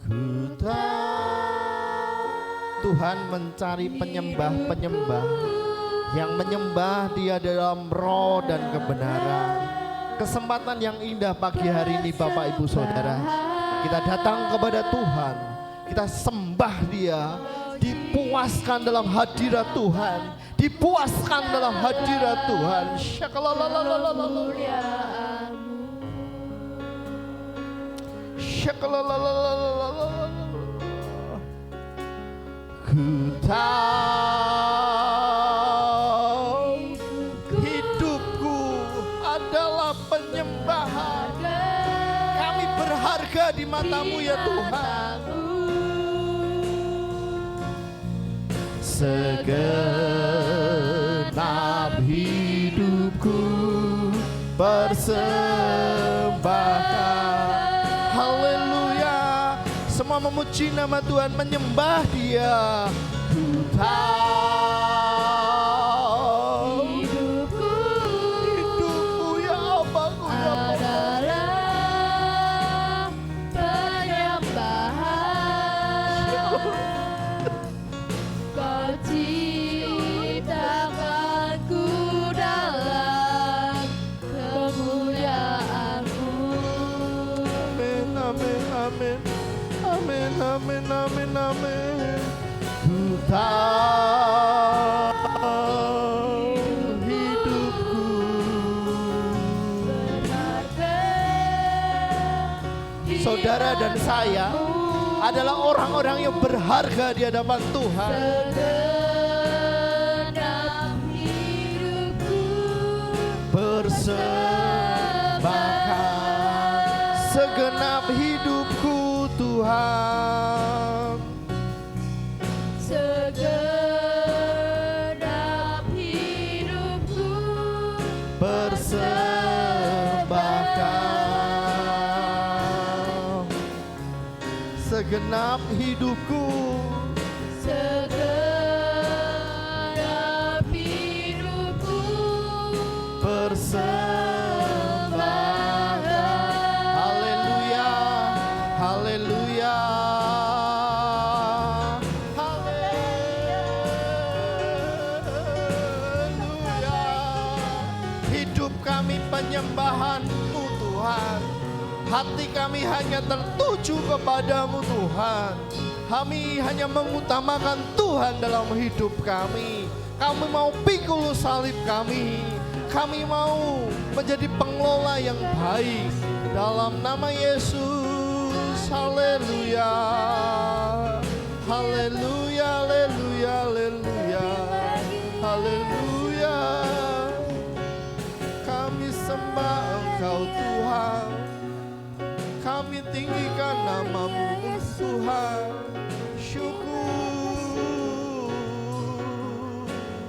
Ku tahu Tuhan mencari penyembah-penyembah yang menyembah Dia dalam roh dan kebenaran. Kesempatan yang indah pagi hari ini Bapak Ibu Saudara, kita datang kepada Tuhan, kita sembah Dia, dipuaskan dalam hadirat Tuhan, dipuaskan dalam hadirat Tuhan. kemuliaan-Mu. Ku tahu hidupku adalah penyembahan. Kami berharga di mata-Mu ya Tuhan. Segenap hidupku persembahkan. Haleluya. Semua memuji nama Tuhan, menyembah Dia. Ku tahu Hidupku ya Abangku ya Bapa. adalah penyembahan. Kau ciptakanku dalam kemuliaan-Mu. Amin, amin, amin. Amin, amin, amin, amin. Ku tahu hidupku Berharga di saudara dan saya adalah orang-orang yang berharga di hadapan Tuhan. segenap hidupku Persembahkan segenap hidupku Tuhan. segenap hidupku Persembahkan segenap hidupku. segenap hidupku Persembahkan. Haleluya, haleluya, haleluya. Hidup kami penyembahan-Mu Tuhan. Hati kami hanya tertuju kepadamu Tuhan. Kami hanya mengutamakan Tuhan dalam hidup kami. Kami mau pikul salib kami. Kami mau menjadi pengelola yang baik dalam nama Yesus. Haleluya. Haleluya, haleluya, haleluya. Haleluya. Kami sembah Engkau Tuhan. Kami tinggikan nama-Mu Tuhan. Syukur.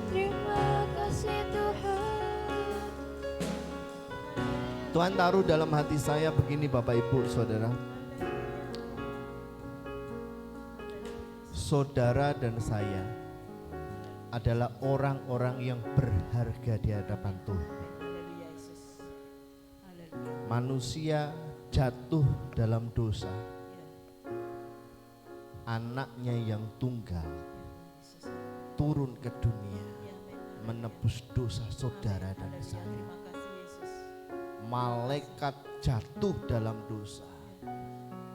terima kasih Tuhan. Tuhan taruh dalam hati saya begini Bapak Ibu Saudara. Saudara dan saya adalah orang-orang yang berharga di hadapan Tuhan. Haleluya Yesus. Haleluya. Manusia jatuh dalam dosa. Ya, Anaknya yang tunggal Yesus. turun ke dunia Ya, amin. menebus dosa saudara dan Haleluya. saya. Terima kasih Yesus. Malaikat jatuh dalam dosa,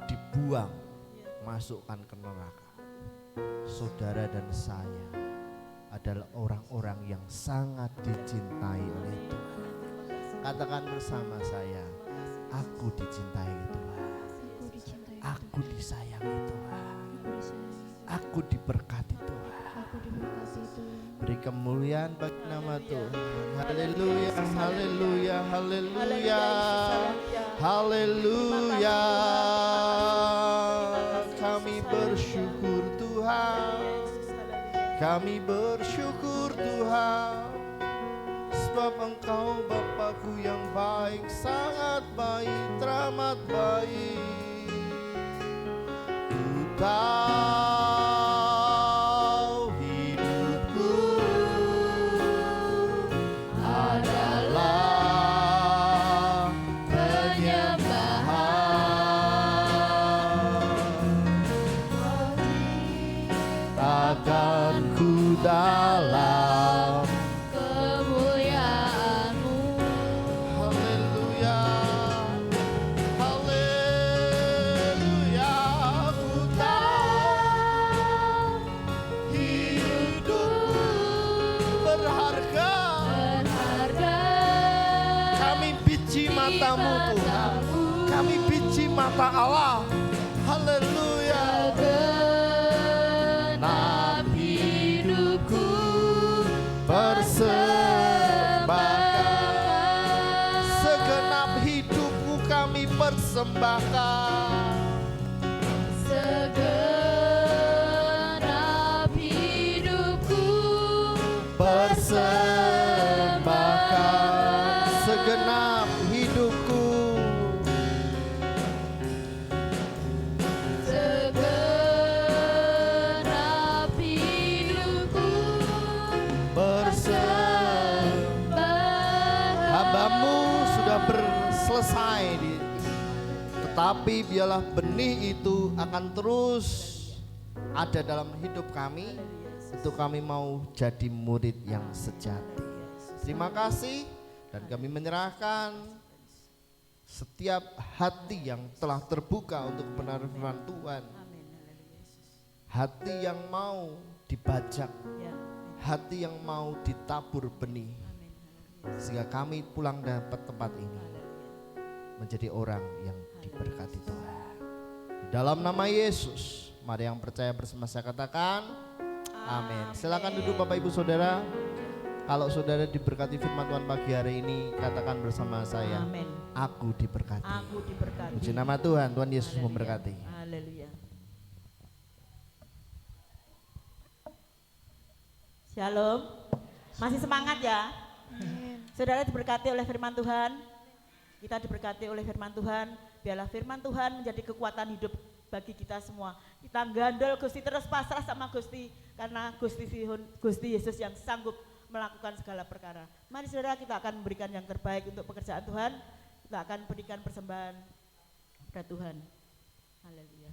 dibuang, masukkan ke neraka. Saudara dan saya adalah orang-orang yang sangat dicintai oleh Tuhan. Katakan bersama saya, aku dicintai Tuhan. Aku dicintai Aku disayangi Tuhan. Aku disayangi. Aku diberkati Tuhan. Aku diberkati Tuhan. Beri kemuliaan bagi nama Tuhan. Haleluya, haleluya, haleluya. Haleluya. Kami bersyukur Tuhan. Kami bersyukur Tuhan. Sebab Engkau Bapakku yang baik, sangat baik, teramat baik. Ku tahu hidupku adalah penyembahan. Takkan ku dalam Kemuliaan-Mu. haleluya, haleluya. Ku tahu matamu Tuhan. Kami biji mata Allah. Haleluya. Segenap hidupku Persembahkan segenap hidupku kami persembahkan. Segenap hidupku Persembahkan segenap hidupku. Segenap hidupku Hambamu sudah selesai tetapi biarlah benih itu akan terus ada dalam hidup kami untuk kami mau jadi murid yang sejati. Terima kasih dan kami menyerahkan setiap hati yang telah terbuka untuk kebenaran firman Tuhan. Hati yang mau dibajak, hati yang mau ditabur benih, sehingga kami pulang dapat tempat ini menjadi orang yang diberkati Tuhan. Di dalam nama Yesus, mari yang percaya bersama saya katakan amin. Silakan duduk Bapak Ibu Saudara. Kalau saudara diberkati firman Tuhan pagi hari ini, katakan bersama saya, Amin. Aku diberkati. Aku diberkati. Puji nama Tuhan, Tuhan Yesus memberkati. Haleluya. Shalom. Masih semangat ya? Saudara diberkati oleh firman Tuhan. Kita diberkati oleh firman Tuhan. Biarlah firman Tuhan menjadi kekuatan hidup bagi kita semua. Kita gandol Gusti, terus pasrah sama Gusti, karena Gusti Yesus yang sanggup melakukan segala perkara. Mari saudara, kita akan memberikan yang terbaik untuk pekerjaan Tuhan. Kita akan berikan persembahan kepada Tuhan. Haleluya.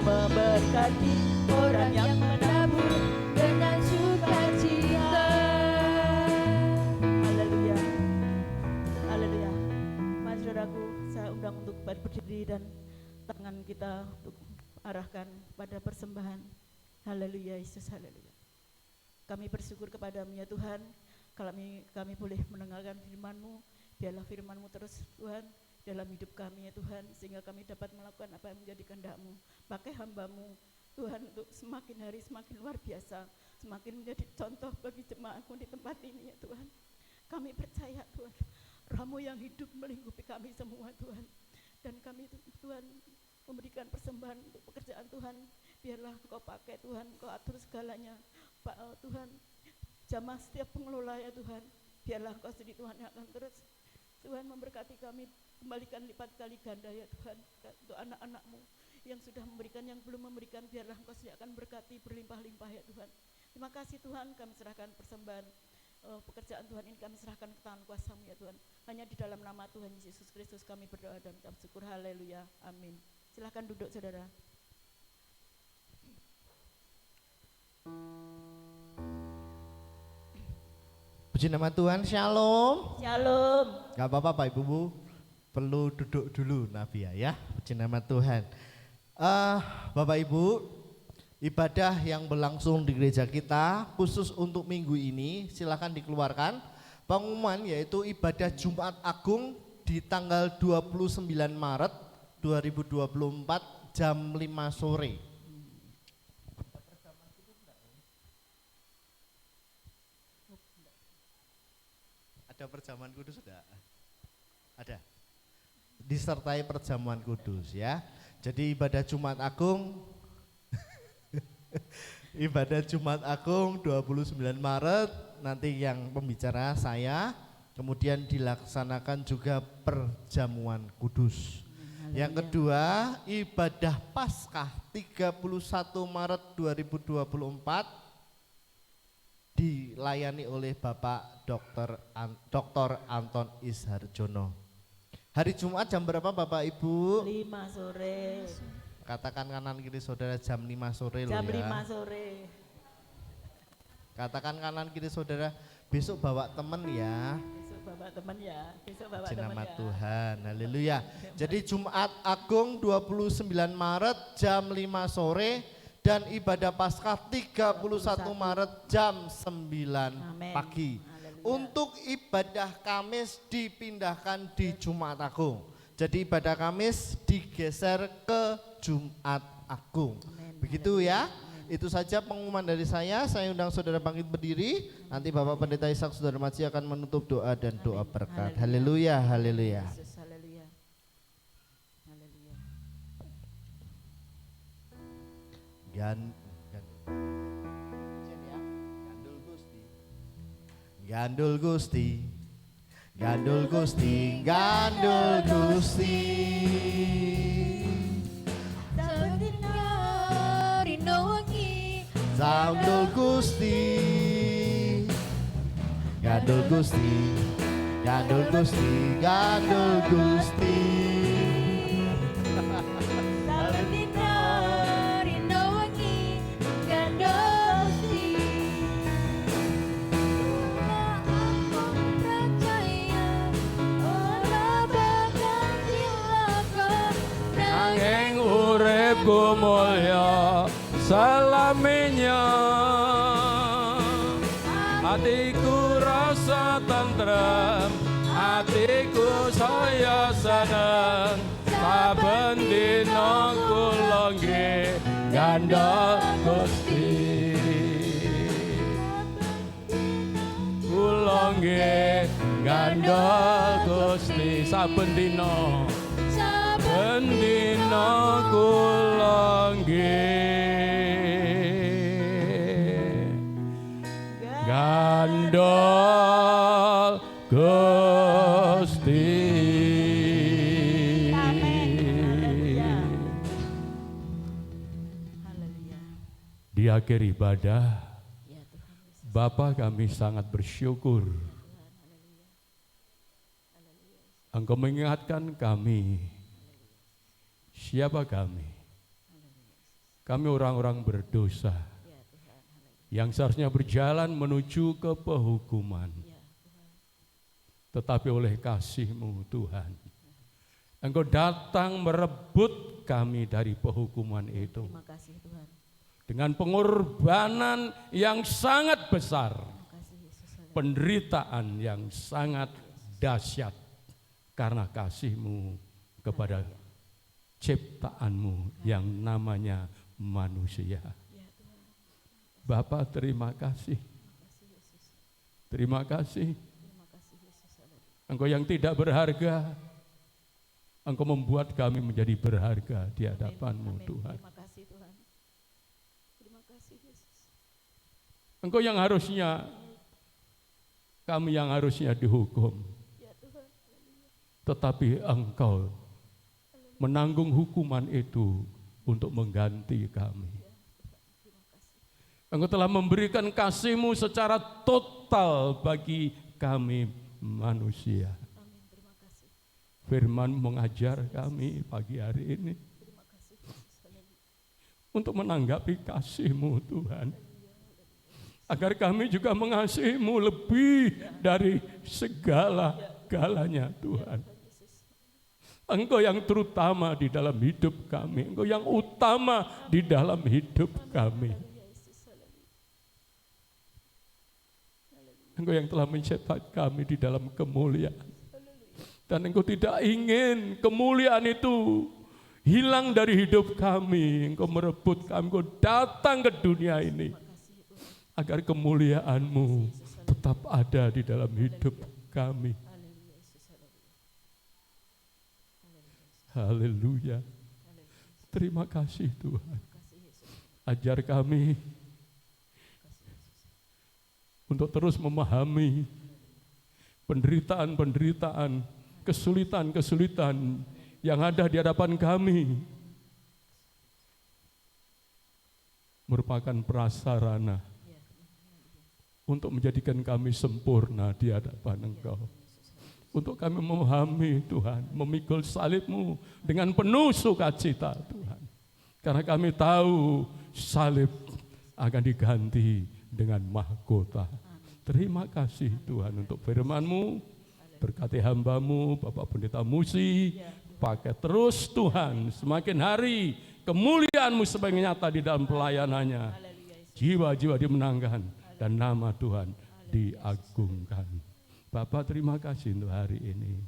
Memberkati orang yang menabur dengan sukacita. Haleluya. Haleluya. Mari saudaraku, saya undang untuk berdiri dan tangan kita untuk arahkan pada persembahan. Haleluya Yesus, haleluya. Kami bersyukur kepadamu ya Tuhan, kalau kami boleh mendengarkan firman-Mu. Biarlah firman-Mu terus Tuhan dalam hidup kami ya Tuhan, sehingga kami dapat melakukan apa yang menjadi kehendak-Mu. Pakai hamba-Mu Tuhan untuk semakin hari semakin luar biasa, semakin menjadi contoh bagi jemaat-Mu di tempat ini ya Tuhan. Kami percaya Tuhan, Roh-Mu yang hidup melingkupi kami semua Tuhan, dan kami Tuhan memberikan persembahan untuk pekerjaan Tuhan. Biarlah Engkau pakai Tuhan, Engkau atur segalanya Pak Tuhan, jamah setiap pengelola ya Tuhan. Biarlah Engkau sendiri Tuhan yang akan terus Tuhan memberkati kami, kembalikan lipat kali ganda ya Tuhan untuk anak-anak-Mu yang sudah memberikan, yang belum memberikan, biarlah Engkau sediakan berkati berlimpah-limpah ya Tuhan. Terima kasih Tuhan, kami serahkan persembahan pekerjaan Tuhan ini, kami serahkan ke tangan kuasa-Mu ya Tuhan. Hanya di dalam nama Tuhan Yesus Kristus kami berdoa dan ucap syukur. Haleluya, amin. Silahkan duduk saudara. Puji nama Tuhan, shalom. Shalom. Gak apa-apa Pak Ibu, perlu duduk dulu Nabi ya. Puji nama Tuhan. Bapak Ibu, ibadah yang berlangsung di gereja kita khusus untuk minggu ini silakan dikeluarkan. Pengumuman yaitu ibadah Jumat Agung di tanggal 29 Maret 2024 jam 5 sore. Ada perjamuan kudus sudah? Ada. Disertai perjamuan kudus ya. Jadi ibadah Jumat Agung ibadah Jumat Agung 29 Maret nanti yang pembicara saya, kemudian dilaksanakan juga perjamuan kudus. Yang kedua, ibadah Paskah 31 Maret 2024 dilayani oleh Bapak Dr. Anton Isharjono. Hari Jumat jam berapa Bapak Ibu? 5 sore. Katakan kanan kiri saudara jam 5 sore loh ya. Jam 5 sore. Katakan kanan kiri saudara, besok bawa temen ya. Besok bawa teman ya. Besok bawa Puji teman nama ya. Tuhan, haleluya. Jadi Jumat Agung 29 Maret jam 5 sore dan ibadah Paskah 31 Maret jam 9 Amen. pagi. Haleluya. Untuk ibadah Kamis dipindahkan di Jumat Agung. Jadi ibadah Kamis digeser ke Jumat Agung. Amen. Begitu ya. Itu saja pengumuman dari saya. Saya undang saudara bangkit berdiri. Nanti Bapak Pendeta Ishak Saudara Maci akan menutup doa dan doa berkat. Haleluya, haleluya. Yesus, haleluya. Haleluya. Gandul Gusti, Gandul Gusti, Gandul Gusti. Gandul Gusti, Gandul Gusti, Gandul Gusti, Gandul Gusti. Nanging uripku mulya selaminya, hatiku rasa tentrem, hatiku saya seneng, saben dina kula nggih gandol Gusti, kula nggih gandol Gusti saben dina. Bendina kula nggih gandol Gusti. Haleluya. Haleluya. Di akhir ibadah, Ya Tuhan Yesus. Bapa kami sangat bersyukur Engkau mengingatkan kami. Siapa kami? Kami orang-orang berdosa yang seharusnya berjalan menuju ke penghukuman. Tetapi oleh kasih-Mu Tuhan, Engkau datang merebut kami dari penghukuman itu. Terima kasih Tuhan. Dengan pengorbanan yang sangat besar, Terima kasih Yesus. penderitaan yang sangat dahsyat karena kasih-Mu kepada ciptaan-Mu yang namanya manusia. Bapa, terima kasih. Terima kasih. Engkau yang tidak berharga, Engkau membuat kami menjadi berharga di hadapan-Mu, Amin. Tuhan. Terima kasih Tuhan. Terima kasih Yesus. Engkau yang harusnya, kami yang harusnya dihukum. Ya Tuhan. Tetapi Engkau menanggung hukuman itu untuk mengganti kami. Engkau telah memberikan kasih-Mu secara total bagi kami manusia. Firman mengajar kami pagi hari ini untuk menanggapi kasih-Mu Tuhan. Agar kami juga mengasihi-Mu lebih dari segala-galanya Tuhan. Engkau yang terutama di dalam hidup kami. Engkau yang utama di dalam hidup kami. Engkau yang telah mencetak kami di dalam kemuliaan. Dan Engkau tidak ingin kemuliaan itu hilang dari hidup kami. Engkau merebut kami, Engkau datang ke dunia ini. Agar kemuliaan-Mu tetap ada di dalam hidup kami. Haleluya. Terima kasih Tuhan. Ajar kami untuk terus memahami penderitaan-penderitaan, kesulitan-kesulitan yang ada di hadapan kami merupakan prasarana untuk menjadikan kami sempurna di hadapan Engkau. Untuk kami memahami Tuhan, memikul salib-Mu dengan penuh sukacita Tuhan. Karena kami tahu salib akan diganti dengan mahkota. Terima kasih Tuhan untuk firman-Mu. Berkati hamba-Mu, Bapak Pendeta Musi. Pakai terus Tuhan, semakin hari kemuliaan-Mu semakin nyata di dalam pelayanannya. Jiwa-jiwa dimenangkan dan nama Tuhan diagungkan. Bapak terima kasih untuk hari ini.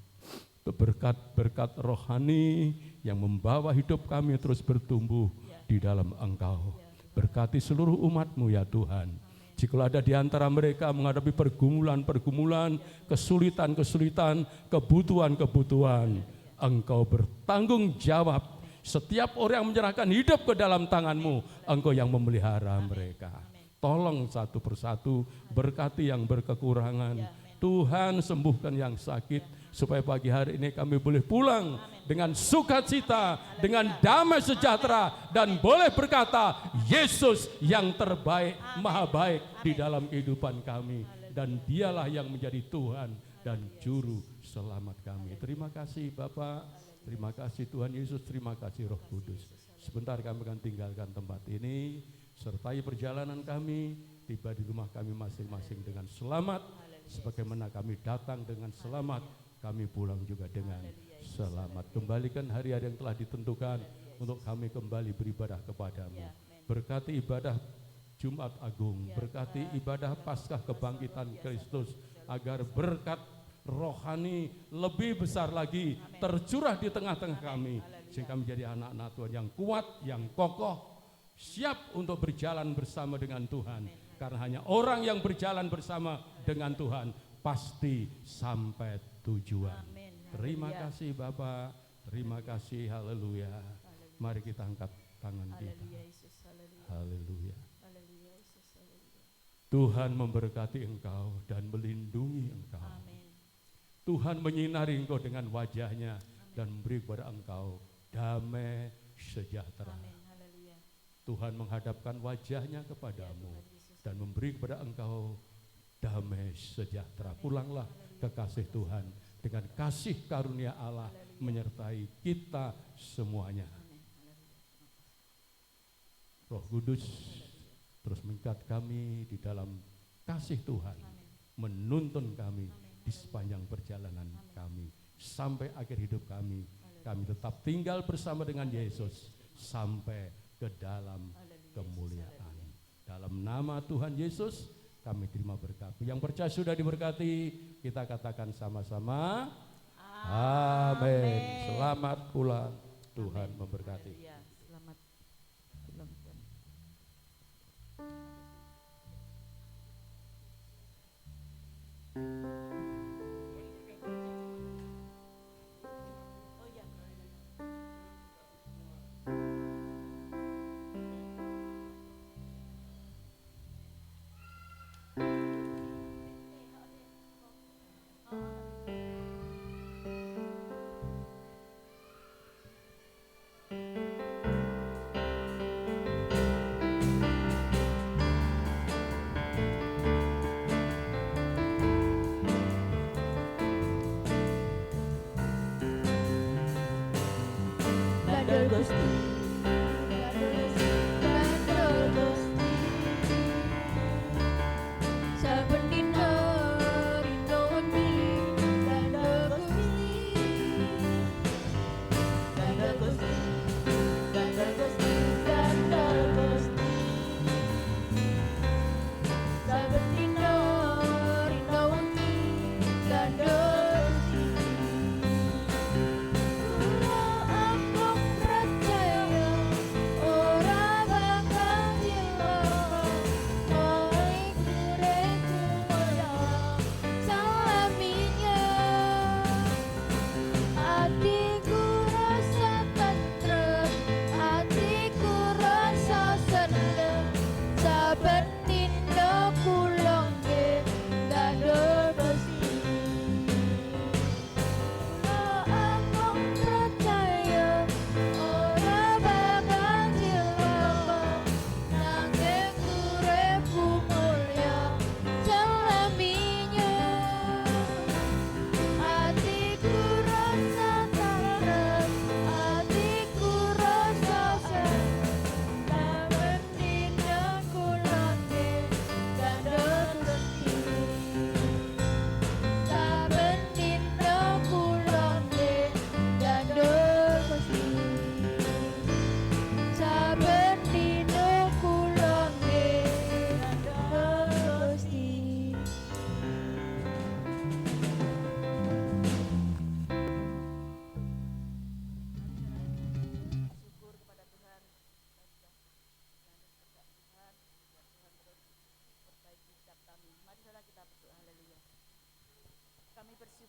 Berkat-berkat rohani yang membawa hidup kami terus bertumbuh di dalam Engkau. Berkati seluruh umat-Mu ya Tuhan. Jika ada di antara mereka menghadapi pergumulan-pergumulan, kesulitan-kesulitan, kebutuhan-kebutuhan, Engkau bertanggung jawab. Setiap orang yang menyerahkan hidup ke dalam tangan-Mu, Engkau yang memelihara mereka. Tolong satu persatu, berkati yang berkekurangan. Tuhan sembuhkan yang sakit, supaya pagi hari ini kami boleh pulang dengan sukacita, dengan damai sejahtera, dan boleh berkata, Yesus yang terbaik, maha baik di dalam kehidupan kami. Dan dialah yang menjadi Tuhan dan Juru Selamat kami. Terima kasih Bapak, terima kasih Tuhan Yesus, terima kasih Roh Kudus. Sebentar kami akan tinggalkan tempat ini, sertai perjalanan kami, tiba di rumah kami masing-masing dengan selamat. Sebagaimana kami datang dengan selamat, kami pulang juga dengan selamat. Kembalikan hari-hari yang telah ditentukan untuk kami kembali beribadah kepada-Mu. Berkati ibadah Jumat Agung, berkati ibadah Paskah Kebangkitan Kristus, agar berkat rohani lebih besar lagi tercurah di tengah-tengah kami, sehingga menjadi anak-anak Tuhan yang kuat, yang kokoh, siap untuk berjalan bersama dengan Tuhan. Karena hanya orang yang berjalan bersama dengan Tuhan pasti sampai tujuan. Terima kasih Bapak, terima kasih, haleluya. Mari kita angkat tangan kita. Haleluya. Tuhan memberkati engkau dan melindungi engkau. Tuhan menyinari engkau dengan wajahnya dan memberi kepada engkau damai sejahtera. Tuhan menghadapkan wajahnya kepadamu dan memberi kepada engkau damai sejahtera. Pulanglah kekasih Tuhan dengan kasih karunia Allah menyertai kita semuanya. Roh Kudus terus mengikat kami di dalam kasih Tuhan, menuntun kami di sepanjang perjalanan kami sampai akhir hidup kami. Kami tetap tinggal bersama dengan Yesus sampai ke dalam kemuliaan. Dalam nama Tuhan Yesus kami terima berkat. Yang percaya sudah diberkati, kita katakan sama-sama amin. Selamat pulang, Tuhan memberkati. Selamat pulang.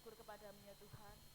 bersyukur kepadamu ya Tuhan.